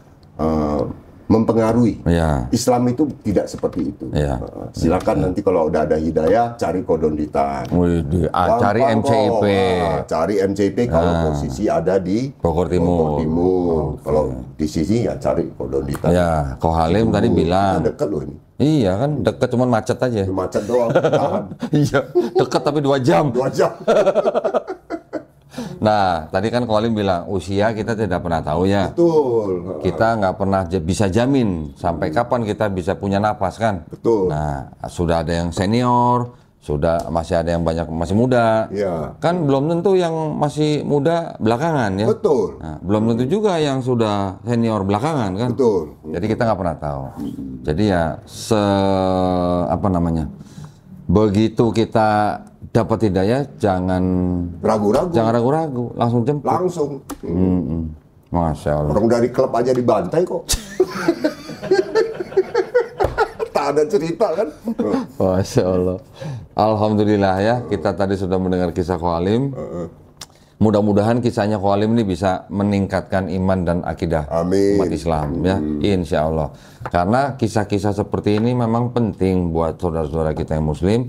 mempengaruhi. Ya. Islam itu tidak seperti itu. Ya. Silakan nanti kalau udah ada hidayah, cari kodonditan. Wih, cari Gampang MCIP. kok. Cari MCIP kalau posisi ada di Bogor Timur. Kalau di sini ya cari kodonditan. Ya, Kohalim tadi bilang. Dekat loh ini. Iya kan, deket cuman macet aja. Macet doang. Tahan. Iya, deket tapi 2 jam. 2 jam. Nah, tadi kan Kohalim bilang usia kita tidak pernah tahu ya. Betul. Kita nggak pernah bisa jamin sampai kapan kita bisa punya napas kan. Betul. Nah, sudah ada yang senior, masih ada yang banyak masih muda. Iya. Kan belum tentu yang masih muda belakangan ya. Betul. Nah, belum tentu juga yang sudah senior belakangan kan. Betul. Jadi kita nggak pernah tahu. Jadi ya begitu kita dapat hidayah jangan ragu-ragu, langsung jemput. Langsung. Masya Allah. Orang dari klub aja dibantai kok. Tak ada cerita kan. Masya Allah. Alhamdulillah ya, kita tadi sudah mendengar kisah Kohalim. Mudah-mudahan kisahnya Kohalim ini bisa meningkatkan iman dan akidah Amin. umat Islam ya, insya Allah. Karena kisah-kisah seperti ini memang penting buat saudara-saudara kita yang Muslim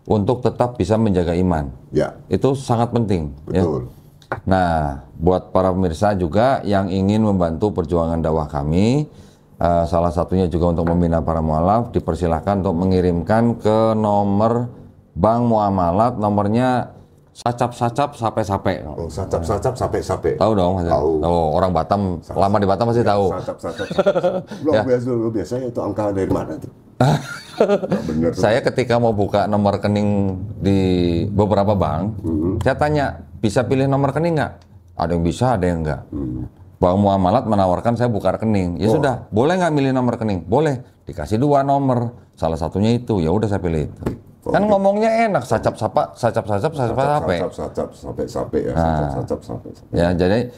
untuk tetap bisa menjaga iman. Ya. Itu sangat penting. Betul. Ya. Nah, buat para pemirsa juga yang ingin membantu perjuangan dakwah kami, salah satunya juga untuk membina para mualaf, dipersilahkan untuk mengirimkan ke nomor Bank Muamalat, nomornya sacap-sacap sape-sape. Oh, sacap-sacap sampai-sampai. Tahu dong? Tahu. Oh, orang Batam, lama di Batam pasti tahu. Sacap-sacap. Ya. Biasanya itu angka dari mana tuh? Bener. Saya ketika mau buka nomor rekening di beberapa bank, saya tanya, bisa pilih nomor rekening nggak? Ada yang bisa, ada yang nggak. Bank Muamalat menawarkan saya buka rekening. Ya sudah, boleh nggak milih nomor rekening? Boleh. Dikasih 2 nomor, salah satunya itu. Ya udah saya pilih itu. Kan ngomongnya enak, sacap-sacap sape. Sampai ya. Sacap-sacap. Ya, jadi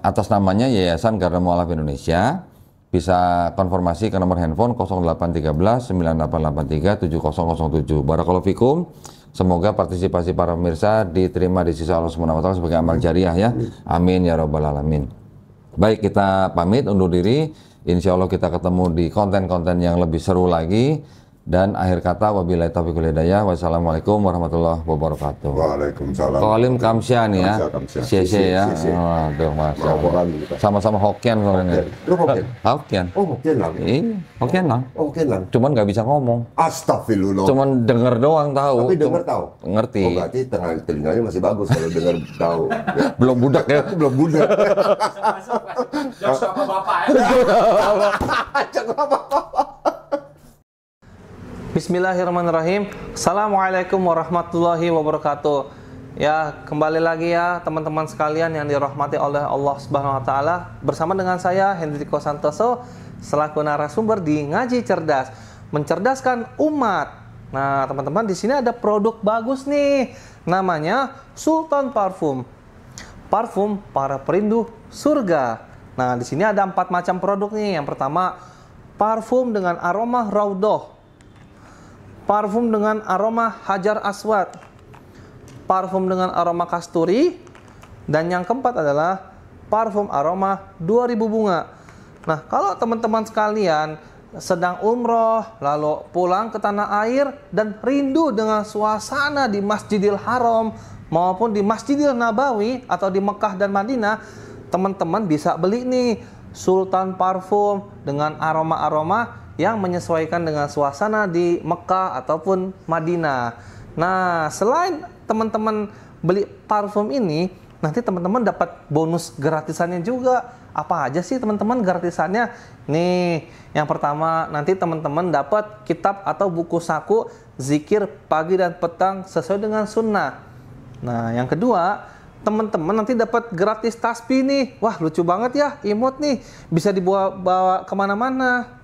atas namanya Yayasan Garda Mualaf Indonesia. Bisa konfirmasi ke nomor handphone 0813 9883 7007. Barakallahu fikum. Semoga partisipasi para pemirsa diterima di sisi Allah Subhanahu wa taala sebagai amal jariah ya. Amin ya rabbal alamin. Baik, kita pamit undur diri. Insya Allah kita ketemu di konten-konten yang lebih seru lagi. Dan akhir kata, wabillahi taufiq wal hidayah. Wassalamualaikum warahmatullahi wabarakatuh. Waalaikumsalam. Kohalim Kamsya nih ya. Sese ya. Waduh, Masya Allah. Sama-sama Hokkien soalnya. Lu Hokkien? Hokkien. Oh, Hokkien lang. Iya, Hokkien lang. Oh, Hokkien lang. Cuman nggak bisa ngomong. Astagfirullah. Cuman denger doang tahu. Tapi denger tahu. Ngerti. Oh, berarti telinganya masih bagus kalau denger tahu. Ya. Belum budak ya. Belum budak. Jangan sama bapak ya. Bismillahirrahmanirrahim. Assalamualaikum warahmatullahi wabarakatuh. Ya, kembali lagi ya teman-teman sekalian yang dirahmati oleh Allah Subhanahu wa taala. Bersama dengan saya Hendriko Santoso selaku narasumber di Ngaji Cerdas, mencerdaskan umat. Nah, teman-teman, di sini ada produk bagus nih. Namanya Sultan Parfum. Parfum para perindu surga. Nah, di sini ada 4 macam produk nih. Yang pertama, parfum dengan aroma Raudhah. Parfum dengan aroma Hajar Aswad, parfum dengan aroma kasturi, dan yang keempat adalah parfum aroma 2000 bunga. Nah, kalau teman-teman sekalian sedang umroh, lalu pulang ke tanah air dan rindu dengan suasana di Masjidil Haram maupun di Masjidil Nabawi atau di Mekah dan Madinah, teman-teman bisa beli nih Sultan Parfum dengan aroma-aroma yang menyesuaikan dengan suasana di Mekah ataupun Madinah. Nah, selain teman-teman beli parfum ini, nanti teman-teman dapat bonus gratisannya juga. Apa aja sih teman-teman gratisannya? Nih, yang pertama nanti teman-teman dapat kitab atau buku saku zikir pagi dan petang sesuai dengan sunnah. Nah, yang kedua, teman-teman nanti dapat gratis tasbih nih. Wah, lucu banget ya, imut nih. Bisa dibawa kemana-mana.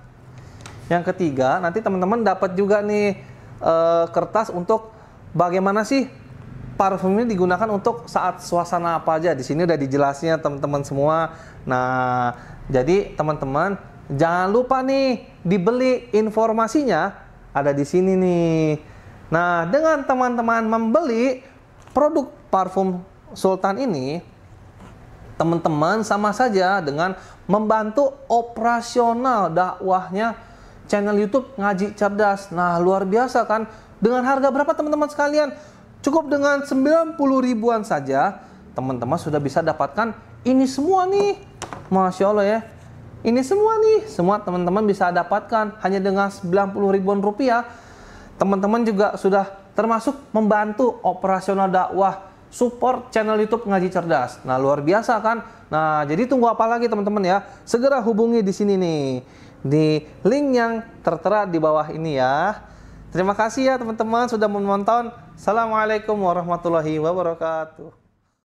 Yang ketiga, nanti teman-teman dapat juga nih kertas untuk bagaimana sih parfum ini digunakan untuk saat suasana apa aja. Di sini udah dijelasnya teman-teman semua. Nah, jadi teman-teman jangan lupa nih dibeli, informasinya ada di sini nih. Nah, dengan teman-teman membeli produk parfum Sultan ini, teman-teman sama saja dengan membantu operasional dakwahnya channel YouTube Ngaji Cerdas. Nah, luar biasa kan? Dengan harga berapa teman-teman sekalian? Cukup dengan 90 ribuan saja, teman-teman sudah bisa dapatkan ini semua nih. Masya Allah ya. Ini semua nih, semua teman-teman bisa dapatkan hanya dengan 90 ribuan rupiah. Teman-teman juga sudah termasuk membantu operasional dakwah, support channel YouTube Ngaji Cerdas. Nah, luar biasa kan? Nah, jadi tunggu apa lagi teman-teman ya? Segera hubungi di sini nih, di link yang tertera di bawah ini ya. Terima kasih ya teman-teman sudah menonton. Assalamualaikum warahmatullahi wabarakatuh.